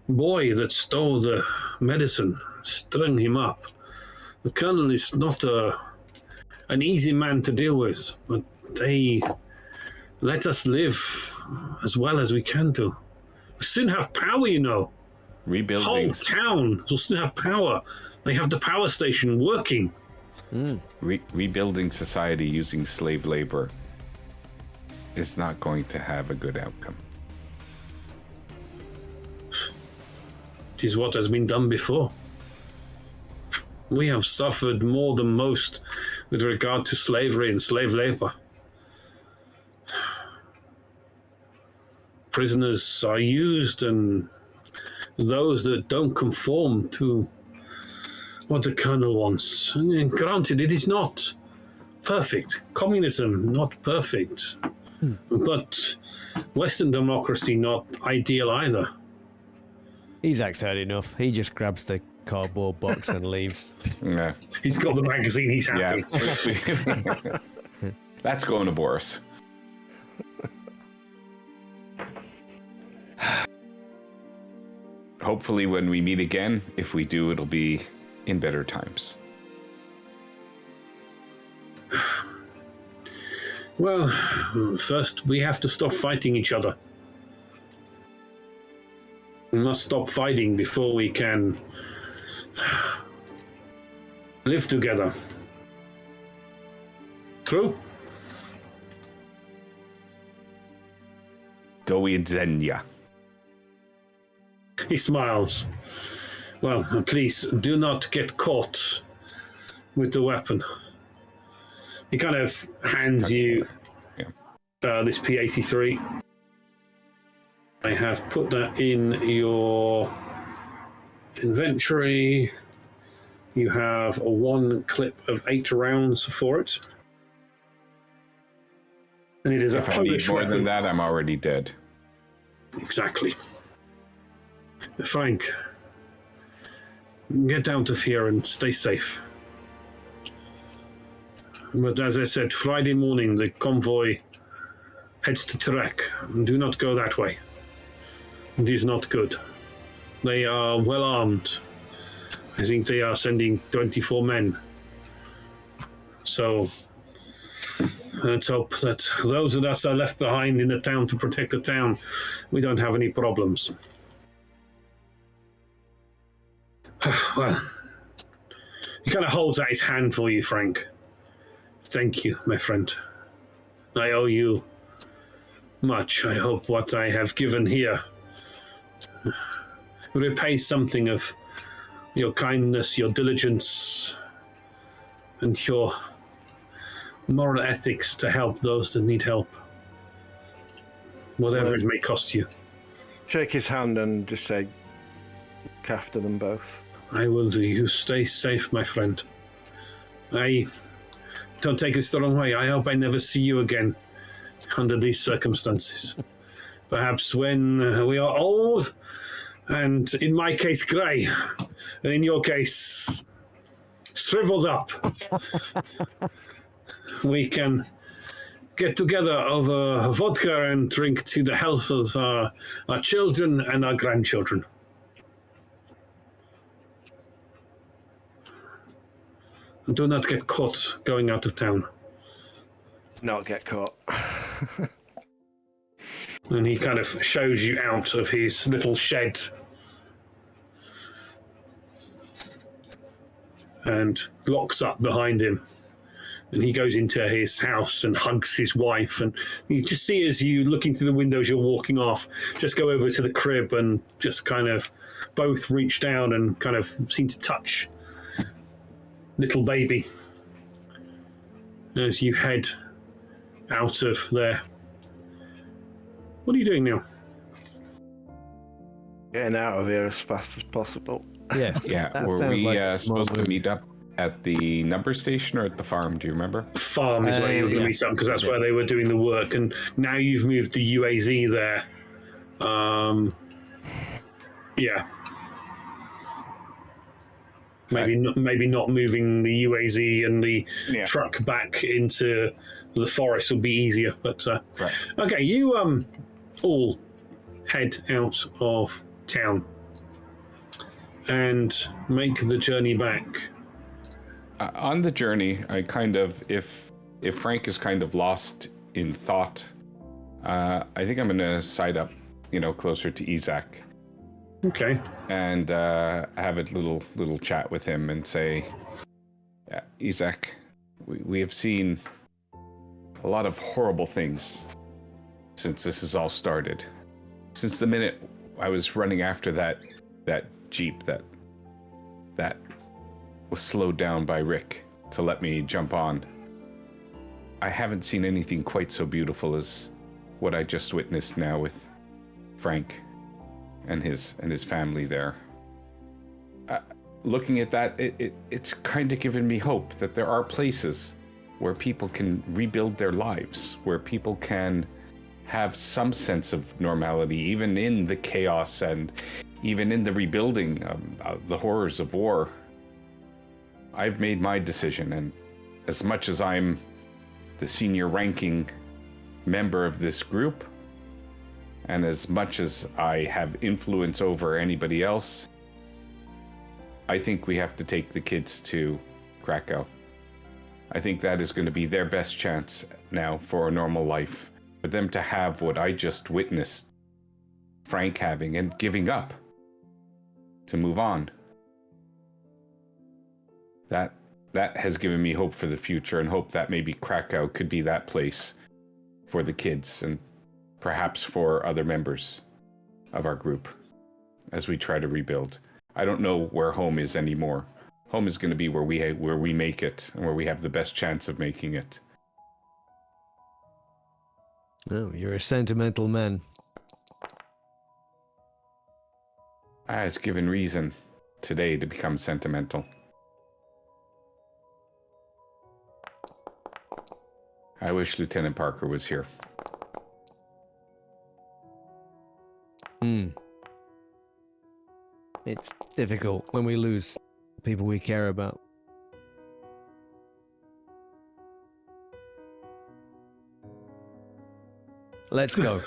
boy that stole the medicine, strung him up. The colonel is not an easy man to deal with, but they let us live as well as we can do. We'll soon have power, you know.
Rebuilding.
Whole town will soon have power. They have the power station working.
Rebuilding society using slave labor is not going to have a good outcome.
It is what has been done before. We have suffered more than most with regard to slavery and slave labor. Prisoners are used, and those that don't conform to what the colonel wants. And granted, it is not perfect. Communism, not perfect. But Western democracy, not ideal either.
Isaac's had enough. He just grabs the cardboard box and leaves.
Yeah.
He's got the magazine, he's happy.
Yeah. That's going to Boris. Hopefully when we meet again, if we do, it'll be in better times.
Well, first we have to stop fighting each other. We must stop fighting before we can live together. True?
Do widzenia.
He smiles. Well, please do not get caught with the weapon. He kind of hands you this P83. I have put that in your inventory. You have a 1 clip of 8 rounds for it. And it is
If
a
I need
Polish
more
weapon.
than that, I'm already dead.
Exactly. Frank, get out of here and stay safe. But as I said, Friday morning the convoy heads to Trek. Do not go that way. It is not good. They are well armed. I think they are sending 24 men. So let's hope that those of us that are left behind in the town to protect the town, we don't have any problems. Well, he kind of holds out his hand for you, Frank. Thank you, my friend. I owe you much. I hope what I have given here repays something of your kindness, your diligence, and your moral ethics to help those that need help. Whatever it may cost you.
Shake his hand and just say, look after them both.
I will do. You stay safe, my friend. Don't take this the wrong way. I hope I never see you again under these circumstances. Perhaps when we are old, and in my case, grey, and in your case, shriveled up, we can get together over vodka and drink to the health of our children and our grandchildren. Do not get caught going out of town.
Not get caught.
And he kind of shows you out of his little shed. And locks up behind him. And he goes into his house and hugs his wife. And you just see as you looking through the windows, you're walking off, just go over to the crib and just kind of both reach down and kind of seem to touch little baby as you head out of there. What are you doing now?
Getting out of here as fast as possible.
Yes.
Yeah,
that
were
sounds
we
like a smart
supposed to
move.
meet up at the number station or at the farm? Do you remember?
Farm is where you were going to
yeah.
meet up because that's where they were doing the work, and now you've moved the UAZ there. Yeah. Maybe not moving the UAZ and the truck back into the forest would be easier. But
Right.
okay, you all head out of town and make the journey back.
On the journey, I kind of, if Frank is kind of lost in thought, I think I'm going to side up, closer to Isaac.
Okay.
And have a little chat with him and say, Isaac, we have seen a lot of horrible things since this has all started. Since the minute I was running after that Jeep that was slowed down by Rick to let me jump on, I haven't seen anything quite so beautiful as what I just witnessed now with Frank and his family there. Looking at that, it's kind of given me hope that there are places where people can rebuild their lives, where people can have some sense of normality, even in the chaos and even in the rebuilding, the horrors of war. I've made my decision, and as much as I'm the senior ranking member of this group, and as much as I have influence over anybody else, I think we have to take the kids to Krakow. I think that is going to be their best chance now for a normal life, for them to have what I just witnessed Frank having and giving up to move on. That has given me hope for the future, and hope that maybe Krakow could be that place for the kids and perhaps for other members of our group as we try to rebuild. I don't know where home is anymore. Home is going to be where we make it and where we have the best chance of making it.
Oh, you're a sentimental man.
I was given reason today to become sentimental. I wish Lieutenant Parker was here.
It's difficult when we lose people we care about. Let's go.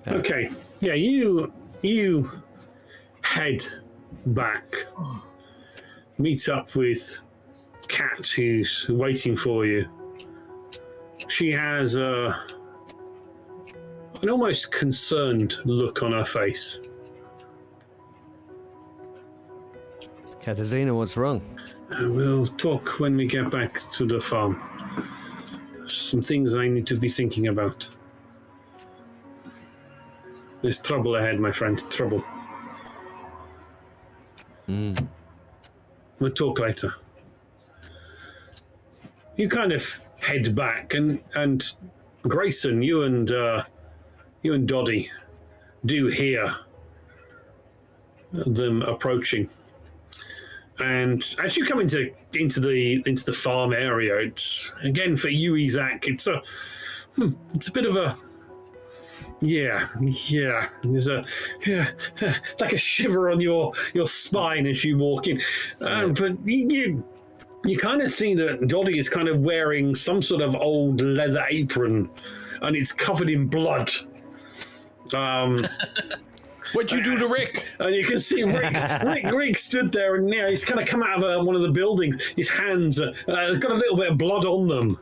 Okay. Yeah, you head back. Meet up with Kat, who's waiting for you. She has an almost concerned look on her face.
Katarzyna, what's wrong?
We'll talk when we get back to the farm. Some things I need to be thinking about. There's trouble ahead, my friend. Trouble. We'll talk later. You kind of head back, and Grayson, you and Doddy do hear them approaching. And as you come into the farm area, it's again for you, Isaac. It's a bit of a There's like a shiver on your spine as you walk in. But you kind of see that Doddy is kind of wearing some sort of old leather apron, and it's covered in blood.
What'd you do to Rick?
And you can see Rick stood there, and he's kind of come out of one of the buildings. His hands got a little bit of blood on them.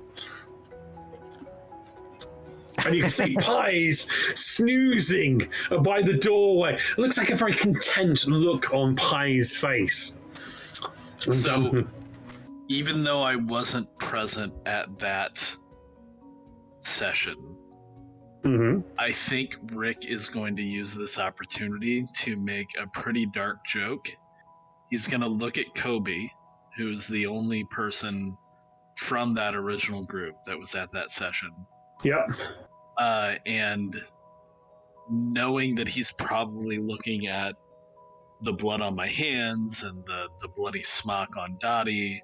And you can see Pies snoozing by the doorway. It looks like a very content look on Pies' face.
So, even though I wasn't present at that session, I think Rick is going to use this opportunity to make a pretty dark joke. He's going to look at Kobe, who's the only person from that original group that was at that session.
Yep.
And knowing that he's probably looking at the blood on my hands and the bloody smock on Dottie,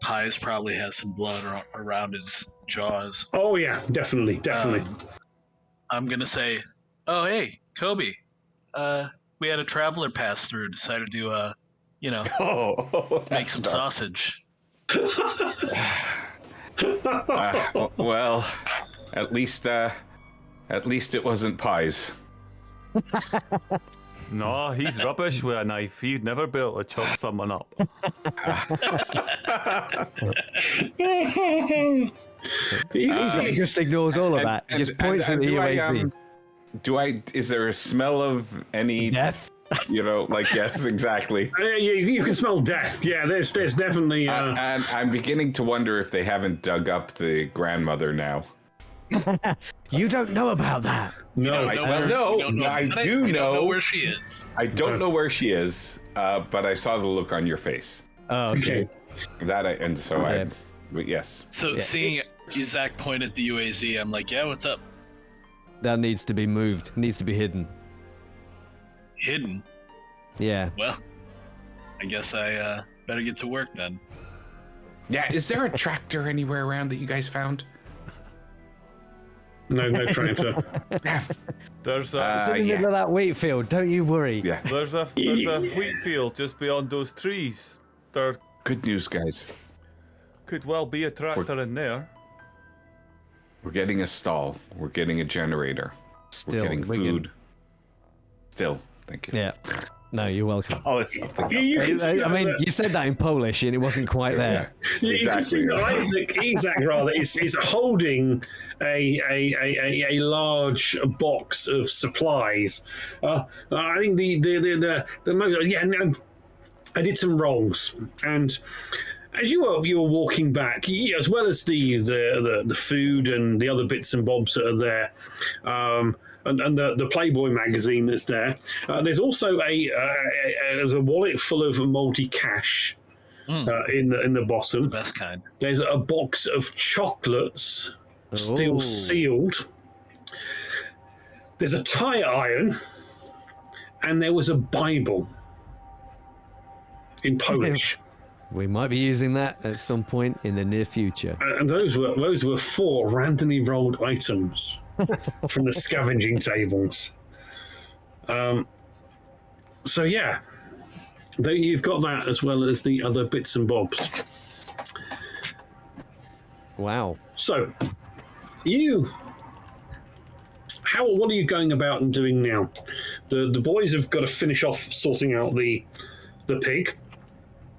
Pies probably has some blood around his jaws.
Oh, yeah, definitely.
I'm going to say, oh, hey, Kobe, we had a traveler pass through, decided to, make some sausage.
Well, at least it wasn't Pies.
No, he's rubbish with a knife. He'd never be able to chop someone up.
He just ignores all of that. He just points at the UAZ.
Is there a smell of any
death?
You know, like, yes, exactly.
You can smell death. Yeah, there's definitely.
And I'm beginning to wonder if they haven't dug up the grandmother now.
You don't know about that.
No,
I
We
don't know
where she is.
I don't know where she is, but I saw the look on your face.
Oh, okay.
But yes.
So seeing Zach point at the UAZ, I'm like, yeah, what's up?
That needs to be moved. Needs to be hidden.
Hidden.
Yeah.
Well, I guess I better get to work then.
Yeah, is there a tractor anywhere around that you guys found?
no tractor.
There's
It's in the middle of that wheat field. Don't you worry.
Yeah.
there's a wheat field just beyond those trees. There
Good news, guys.
could well be a tractor in there.
We're getting a stall. We're getting a generator.
Still,
We're getting
Wigan.
food. Still, thank you.
Yeah. No, you're welcome.
Oh, it's something.
You can see
I mean,
that-
you said that in Polish and it wasn't quite there.
You can see that Isaac rather is holding a large box of supplies. I think the no, I did some rolls, and as you were walking back, as well as the food and the other bits and bobs that are there. And the Playboy magazine that's there. There's also there's a wallet full of multi cash in the bottom.
Best kind.
There's a box of chocolates still
Oh.
sealed. There's a tire iron, and there was a Bible in Polish.
We might be using that at some point in the near future.
And those were 4 randomly rolled items from the scavenging tables. So yeah, you've got that as well as the other bits and bobs.
Wow.
So what are you going about and doing now? The boys have got to finish off sorting out the pig.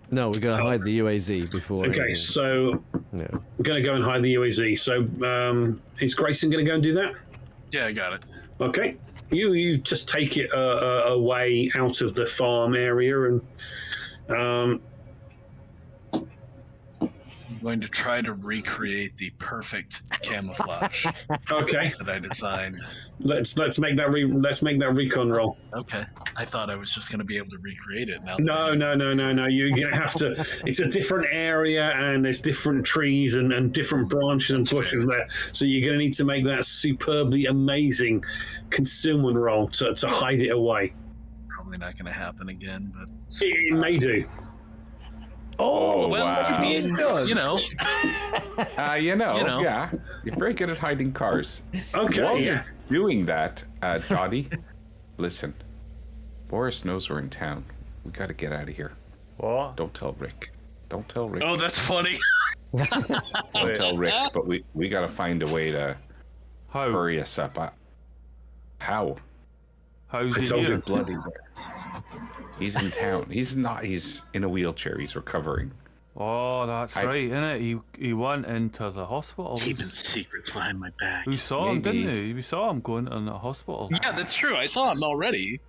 No, we're going to hide the UAZ before.
Okay,
anything.
so
No.
we're going to go and hide the UAZ. So is Grayson going to go and do that?
Yeah, I got it.
Okay. You just take it away out of the farm area, and
I'm going to try to recreate the perfect camouflage
okay,
that I designed.
let's make that recon roll.
Okay. I thought I was just going to be able to recreate it now.
No. You're gonna have to. It's a different area, and there's different trees and different branches and bushes there. So you're gonna need to make that superbly amazing concealment roll to hide it away.
Probably not going to happen again, but
It may do.
Oh,
well,
wow.
I mean, you know,
Yeah. You're very good at hiding cars.
Okay.
While
Yeah.
you're doing that, Dottie, listen. Boris knows we're in town. We got to get out of here.
What?
Don't tell Rick. Don't tell Rick.
oh, that's funny.
Don't tell Rick. But we got to find a way to
How?
hurry us up. How?
How's
I
he
told
here?
you.
Bloody. He's in town. He's not. He's in a wheelchair. He's recovering.
Oh, that's right, innit? He went into the hospital.
Keeping secrets behind my back.
We saw him,
Maybe.
didn't we? We saw him going in the hospital.
Yeah, that's true. I saw him already.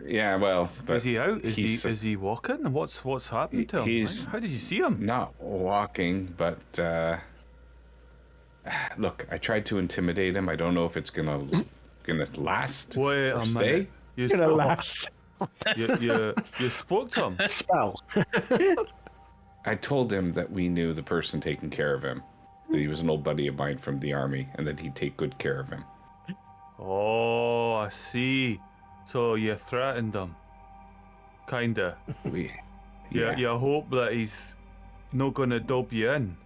Yeah, well, but
Is he out? Is he walking? What's happened to him?
He's-
How did you see him?
not walking, but look, I tried to intimidate him. I don't know if it's gonna last
Wait
or
a
stay.
minute. You
Gonna
spoke,
last.
you spoke to him.
Spell.
I told him that we knew the person taking care of him, that he was an old buddy of mine from the army, and that he'd take good care of him.
Oh, I see. So you threatened him. Kinda. You hope that he's not gonna dope you in.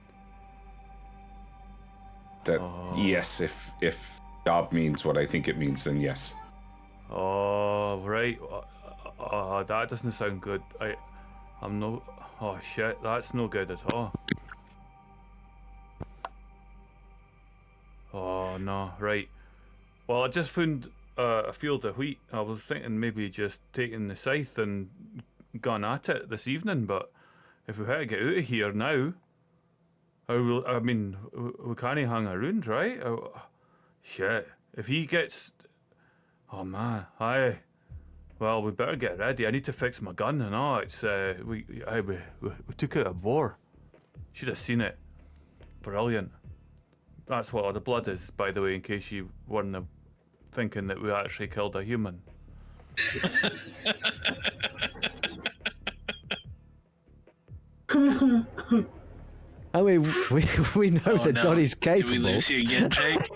That yes, if Dob means what I think it means, then yes.
Oh, right. That doesn't sound good. I'm no. Oh shit, that's no good at all. Oh no, right. Well, I just found a field of wheat. I was thinking maybe just taking the scythe and gone at it this evening, but if we had to get out of here now, I mean, we can't hang around, right? Shit. If he gets... Oh man, Well, we better get ready. I need to fix my gun and all. It's we took out a boar. Should have seen it. Brilliant. That's what all the blood is, by the way, in case you weren't thinking that we actually killed a human.
I mean, we know that Donnie's capable.
Did we lose you again, Jake?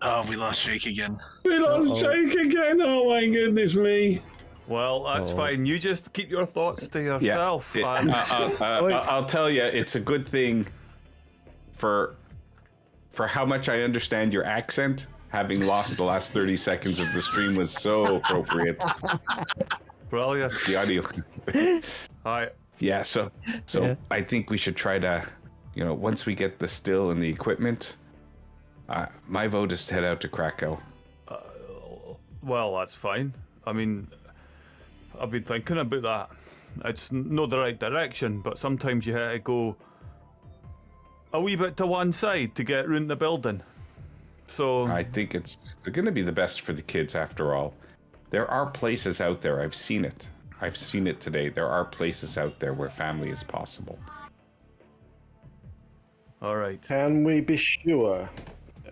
Oh, we lost Jake again.
We lost Jake again. Oh my goodness me.
Well, that's fine. You just keep your thoughts to yourself.
I'll tell you, it's a good thing for how much I understand your accent. Having lost the last 30 seconds of the stream was so appropriate.
Brilliant.
The audio.
Hi.
Yeah, so I think we should try to, once we get the still and the equipment, my vote is to head out to Krakow.
Well, that's fine. I mean, I've been thinking about that. It's not the right direction, but sometimes you have to go a wee bit to one side to get round the building. So
I think it's going to be the best for the kids after all. There are places out there, I've seen it. I've seen it today. There are places out there where family is possible.
All right.
Can we be sure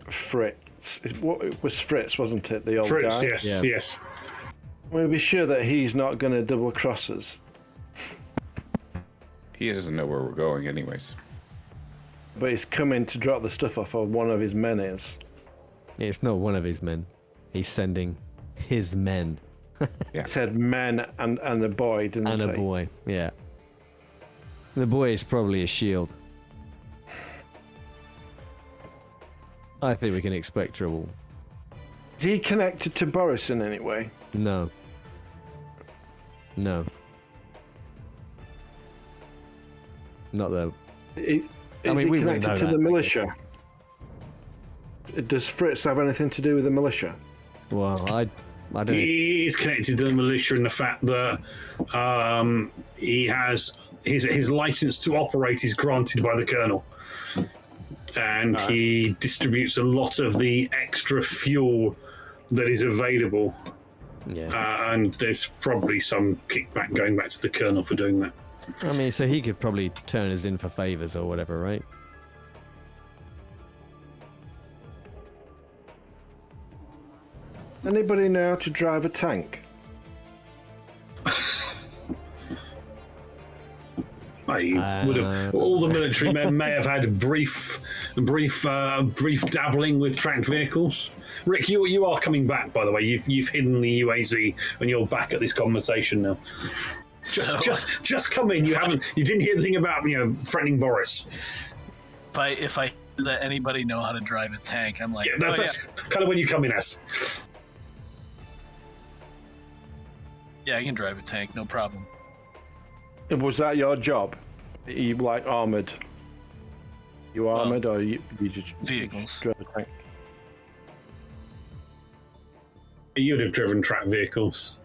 Fritz, it was Fritz, wasn't it? The old
Fritz,
guy?
yes, yes.
Can we be sure that he's not going to double cross us?
He doesn't know where we're going anyways.
But he's coming to drop the stuff off, or one of his men is.
It's not one of his men. He's sending his men.
He said men and a boy, didn't he?
And a boy, yeah. The boy is probably a shield. I think we can expect trouble.
Is he connected to Boris in any way?
No. No. Not though.
Is he connected to the militia? Does Fritz have anything to do with the militia?
Well, I don't know.
He's connected to the militia in the fact that he has his license to operate is granted by the colonel, and he distributes a lot of the extra fuel that is available.
Yeah.
And there's probably some kickback going back to the colonel for doing that.
I mean, so he could probably turn us in for favors or whatever, right?
Anybody know how to drive a tank?
I would have. All the military men may have had brief dabbling with tracked vehicles. Rick, you are coming back, by the way. You've hidden the UAZ, and you're back at this conversation now. Just come in. You didn't hear anything about threatening Boris.
If I let anybody know how to drive a tank, I'm like,
that's kind of when you come in as.
Yeah, I can drive a tank, no problem.
Was that your job? Are you like armored? You armored, or you just
vehicles?
Drive a tank?
You'd have driven tracked vehicles,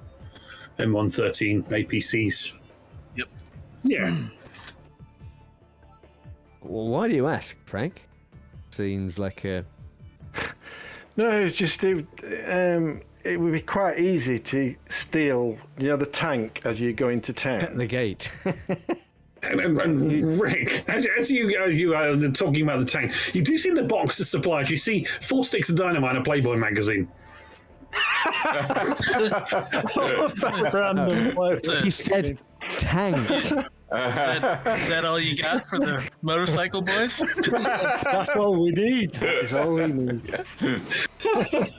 M113 APCs.
Yep.
Yeah.
Well, why do you ask, Frank? Seems like a...
No, it's just it would be quite easy to steal, the tank as you go into town.
The gate.
and Rick, as you are talking about the tank, you do see in the box of supplies, you see 4 sticks of dynamite and a Playboy magazine.
Random
He said tank.
Is that all you got for the motorcycle boys?
That's all we need. That's all we need.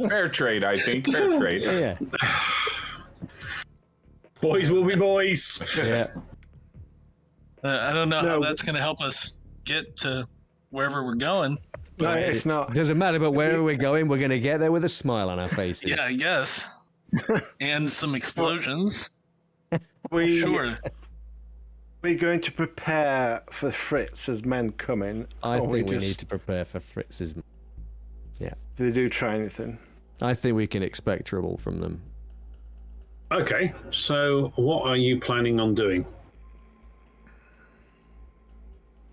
Fair trade, I think. Fair trade.
Yeah.
Boys will be boys.
Yeah.
I don't know how that's going to help us get to wherever we're going.
No, it's not.
Doesn't matter, but wherever we're going, we're going to get there with a smile on our faces.
Yeah, I guess. And some explosions.
Sure. We're going to prepare for Fritz as men coming.
I think we need to prepare for Fritz's. Yeah.
Do they do try anything?
I think we can expect trouble from them.
Okay, so what are you planning on doing?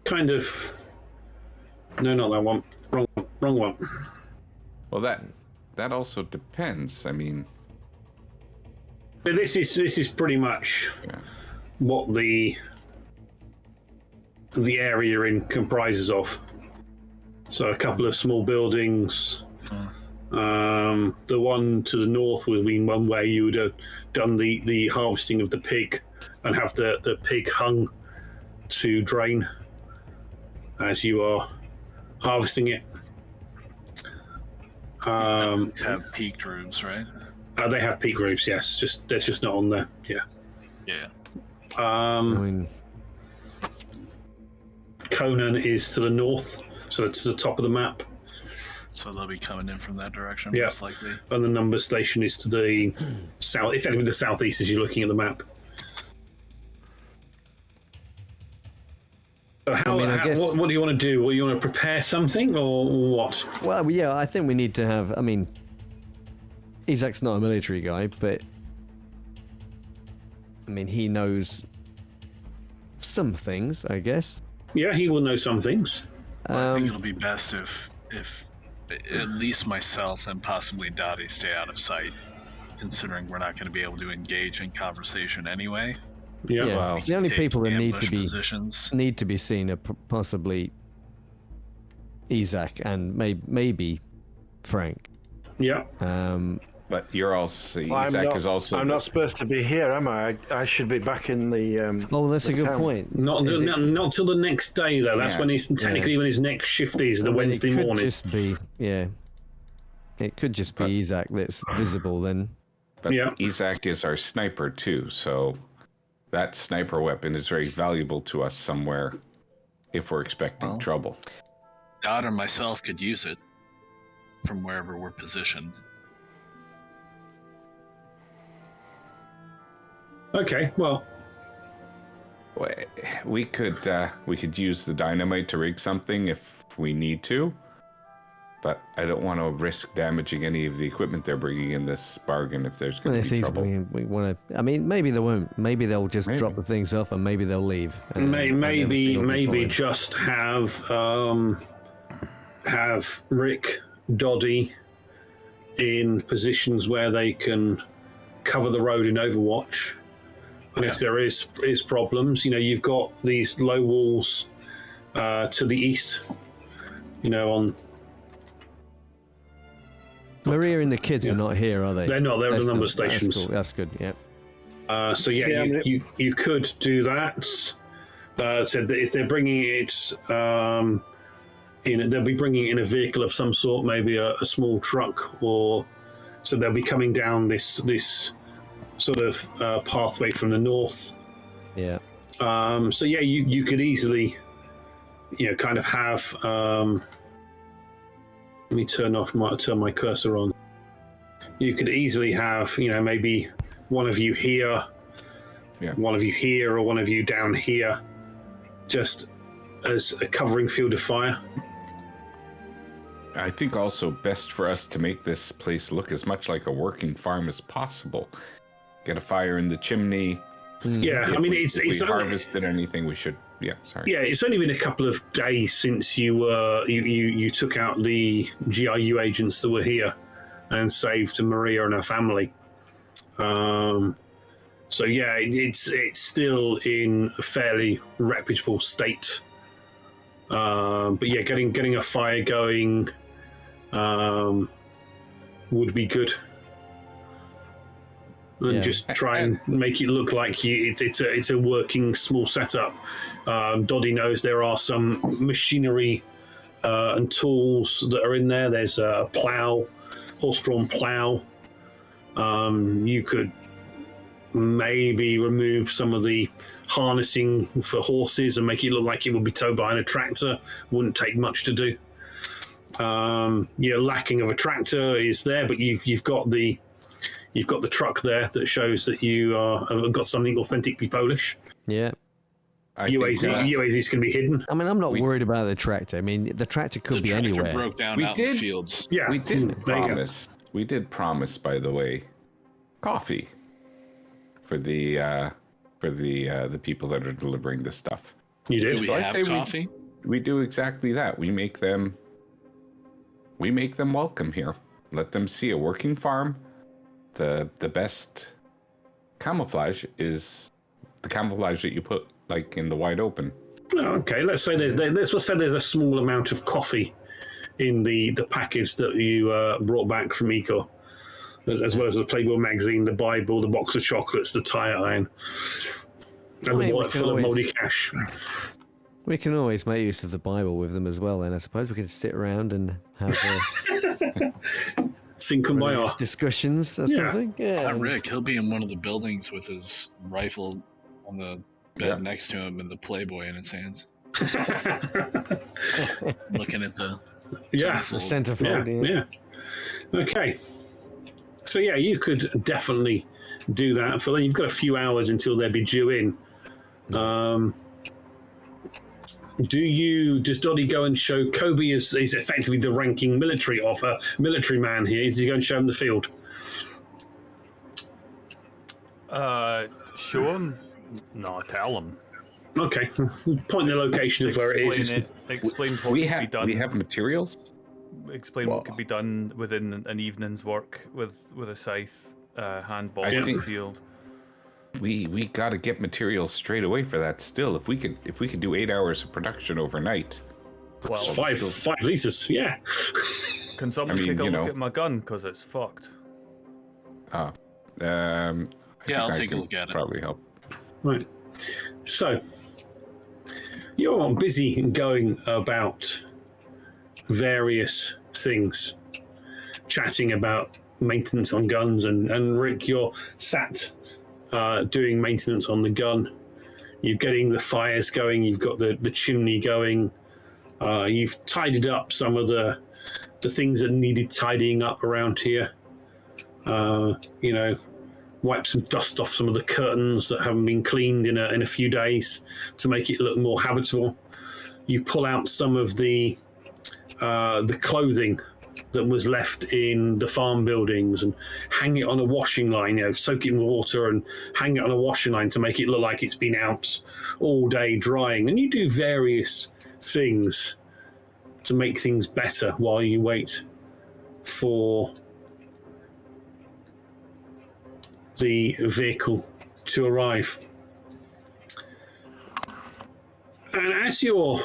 Kind of. No, not that one. Wrong one.
Well, that also depends. I mean,
but this is pretty much what the area in comprises of. So a couple of small buildings. The one to the north would have been one where you would have done the harvesting of the pig and have the pig hung to drain as you are harvesting it.
Have peaked roofs, right?
They have peak roofs, yes. They're just not on there. Yeah.
Yeah.
I mean,
Conan is to the north, so it's to the top of the map.
So they'll be coming in from that direction,
Yeah.
most likely.
And the number station is to the south, effectively the southeast as you're looking at the map. So
I guess-
what do you want to do? Well, you want to prepare something or what?
well, yeah, I think we need to have. I mean, Isaac's not a military guy, but I mean, he knows some things, I guess.
Yeah, he will know some things.
I think it'll be best if at least myself and possibly Dottie stay out of sight, considering we're not going to be able to engage in conversation anyway.
Yeah.
Yeah.
Well,
The only
Take
people that need to
ambush
be
positions.
seen are possibly Isaac and maybe Frank.
Yeah.
but you're also Isaac is also.
I'm not supposed to be here, am I? I should be back in the.
Oh, that's
the
a good
town.
point.
Not
Is it-
not till the next day though. That's
Yeah.
when he's technically when his next shift is, the
I mean,
Wednesday
it could
morning.
just be, yeah. It could just be Isaac that's visible then.
But
Yeah.
Isaac is our sniper too, so that sniper weapon is very valuable to us somewhere if we're expecting trouble.
Dot or myself could use it from wherever we're positioned.
Okay, well,
We could use the dynamite to rig something if we need to, but I don't want to risk damaging any of the equipment they're bringing in this bargain if there's
One
going
of
to
the
be
things
trouble.
we want to. I mean, maybe they won't. Maybe they'll just drop the things off, and maybe they'll leave. and
maybe
everything will be fine.
just have Rick, Doddy in positions where they can cover the road in Overwatch. And if there is problems, you've got these low walls to the east, on.
Maria and the kids are not here, are they?
They're not. They're at the number
That's
stations.
cool. That's good. Yeah.
So yeah, you could do that. So that if they're bringing it they'll be bringing it in a vehicle of some sort, maybe a small truck, or so they'll be coming down this sort of pathway from the north.
Yeah.
So yeah, you could easily, kind of have. Let me turn my cursor on. You could easily have, maybe one of you here, one of you here, or one of you down here, just as a covering field of fire.
I think also best for us to make this place look as much like a working farm as possible. Get a fire in the chimney.
Yeah, I mean,
if we
it's only,
harvested anything, we should. Yeah, sorry.
yeah, it's only been a couple of days since you took out the GRU agents that were here and saved Maria and her family. So yeah, it's still in a fairly reputable state. But yeah, getting a fire going would be good. And just try and make it look like it's a working small setup. Doddy knows there are some machinery and tools that are in there. There's a plow, horse-drawn plow. You could maybe remove some of the harnessing for horses and make it look like it would be towed behind a tractor. Wouldn't take much to do. Lacking of a tractor is there, but you've got the truck there that shows that you have got something authentically Polish.
Yeah.
UAZ's can be hidden.
I mean, I'm not worried about the tractor. I mean, the tractor could be
tractor
anywhere.
broke down
We
out in
did-
the fields.
Yeah,
We did
there you go.
promise. We did promise, by the way, coffee for the people that are delivering this stuff.
You
Do
did.
we
So I
have
say
coffee?
We do exactly that. We make them welcome here. let them see a working farm. The best camouflage is the camouflage that you put like in the wide open.
Okay, let's say there's a small amount of coffee in the package that you brought back from Eco, as well as the Playboy magazine, the Bible, the box of chocolates, the tire iron, and the wallet full of moldy cash.
We can always make use of the Bible with them as well, and I suppose we can sit around and have
Sinkumbaya
discussions or something. Yeah.
Rick, he'll be in one of the buildings with his rifle on the bed next to him and the Playboy in his hands. Looking at the
centerfold.
Yeah. Okay. So yeah, you could definitely do that. For then, you've got a few hours until they'll be due in. Does Dottie go and show Kobe is effectively the ranking military man here? Does he go and show him the field?
Show him? No, tell him.
Okay. Point the location of where it is.
Explain what
We
could be done.
We have materials.
Explain what could be done within an evening's work with a scythe, handball in the field.
We got to get materials straight away for that. Still, if we could do 8 hours of production overnight.
Well,
five liters. Yeah.
Can someone take a look at my gun because it's fucked?
I'll take a look at it.
Probably help.
Right. So you're busy going about various things, chatting about maintenance on guns, and Rick, you're sat doing maintenance on the gun. You're getting the fires going. You've got the chimney going. You've tidied up some of the things that needed tidying up around here. Wipe some dust off some of the curtains that haven't been cleaned in a few days to make it look more habitable. You pull out some of the clothing that was left in the farm buildings and hang it on a washing line, soak it in water and hang it on a washing line to make it look like it's been out all day drying. And you do various things to make things better while you wait for the vehicle to arrive. And as you're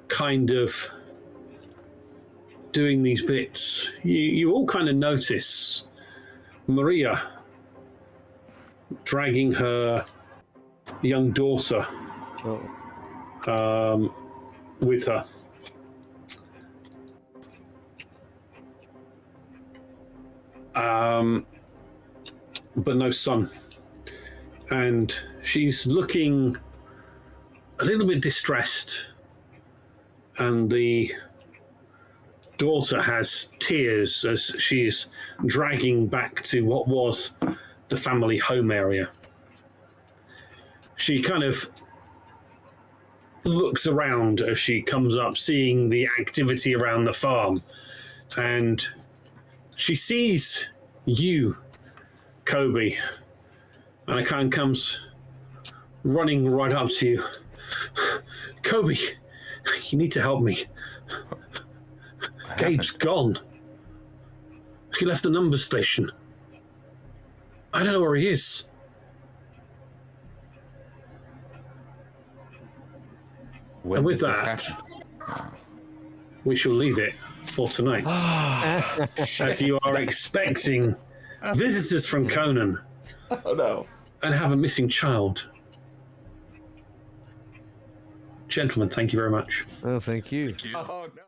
kind of doing these bits, you all kind of notice Maria dragging her young daughter with her. But no son. And she's looking a little bit distressed, and the daughter has tears as she's dragging back to what was the family home area. She kind of looks around as she comes up, seeing the activity around the farm, and she sees you, Kobe, and a kind comes running right up to you. Kobe, you need to help me. Gabe's gone. He left the numbers station. I don't know where he is. And with that, we shall leave it for tonight. As you are expecting visitors from Conan.
Oh no.
And have a missing child. Gentlemen, thank you very much.
Oh, thank you.
Thank you.
Oh no.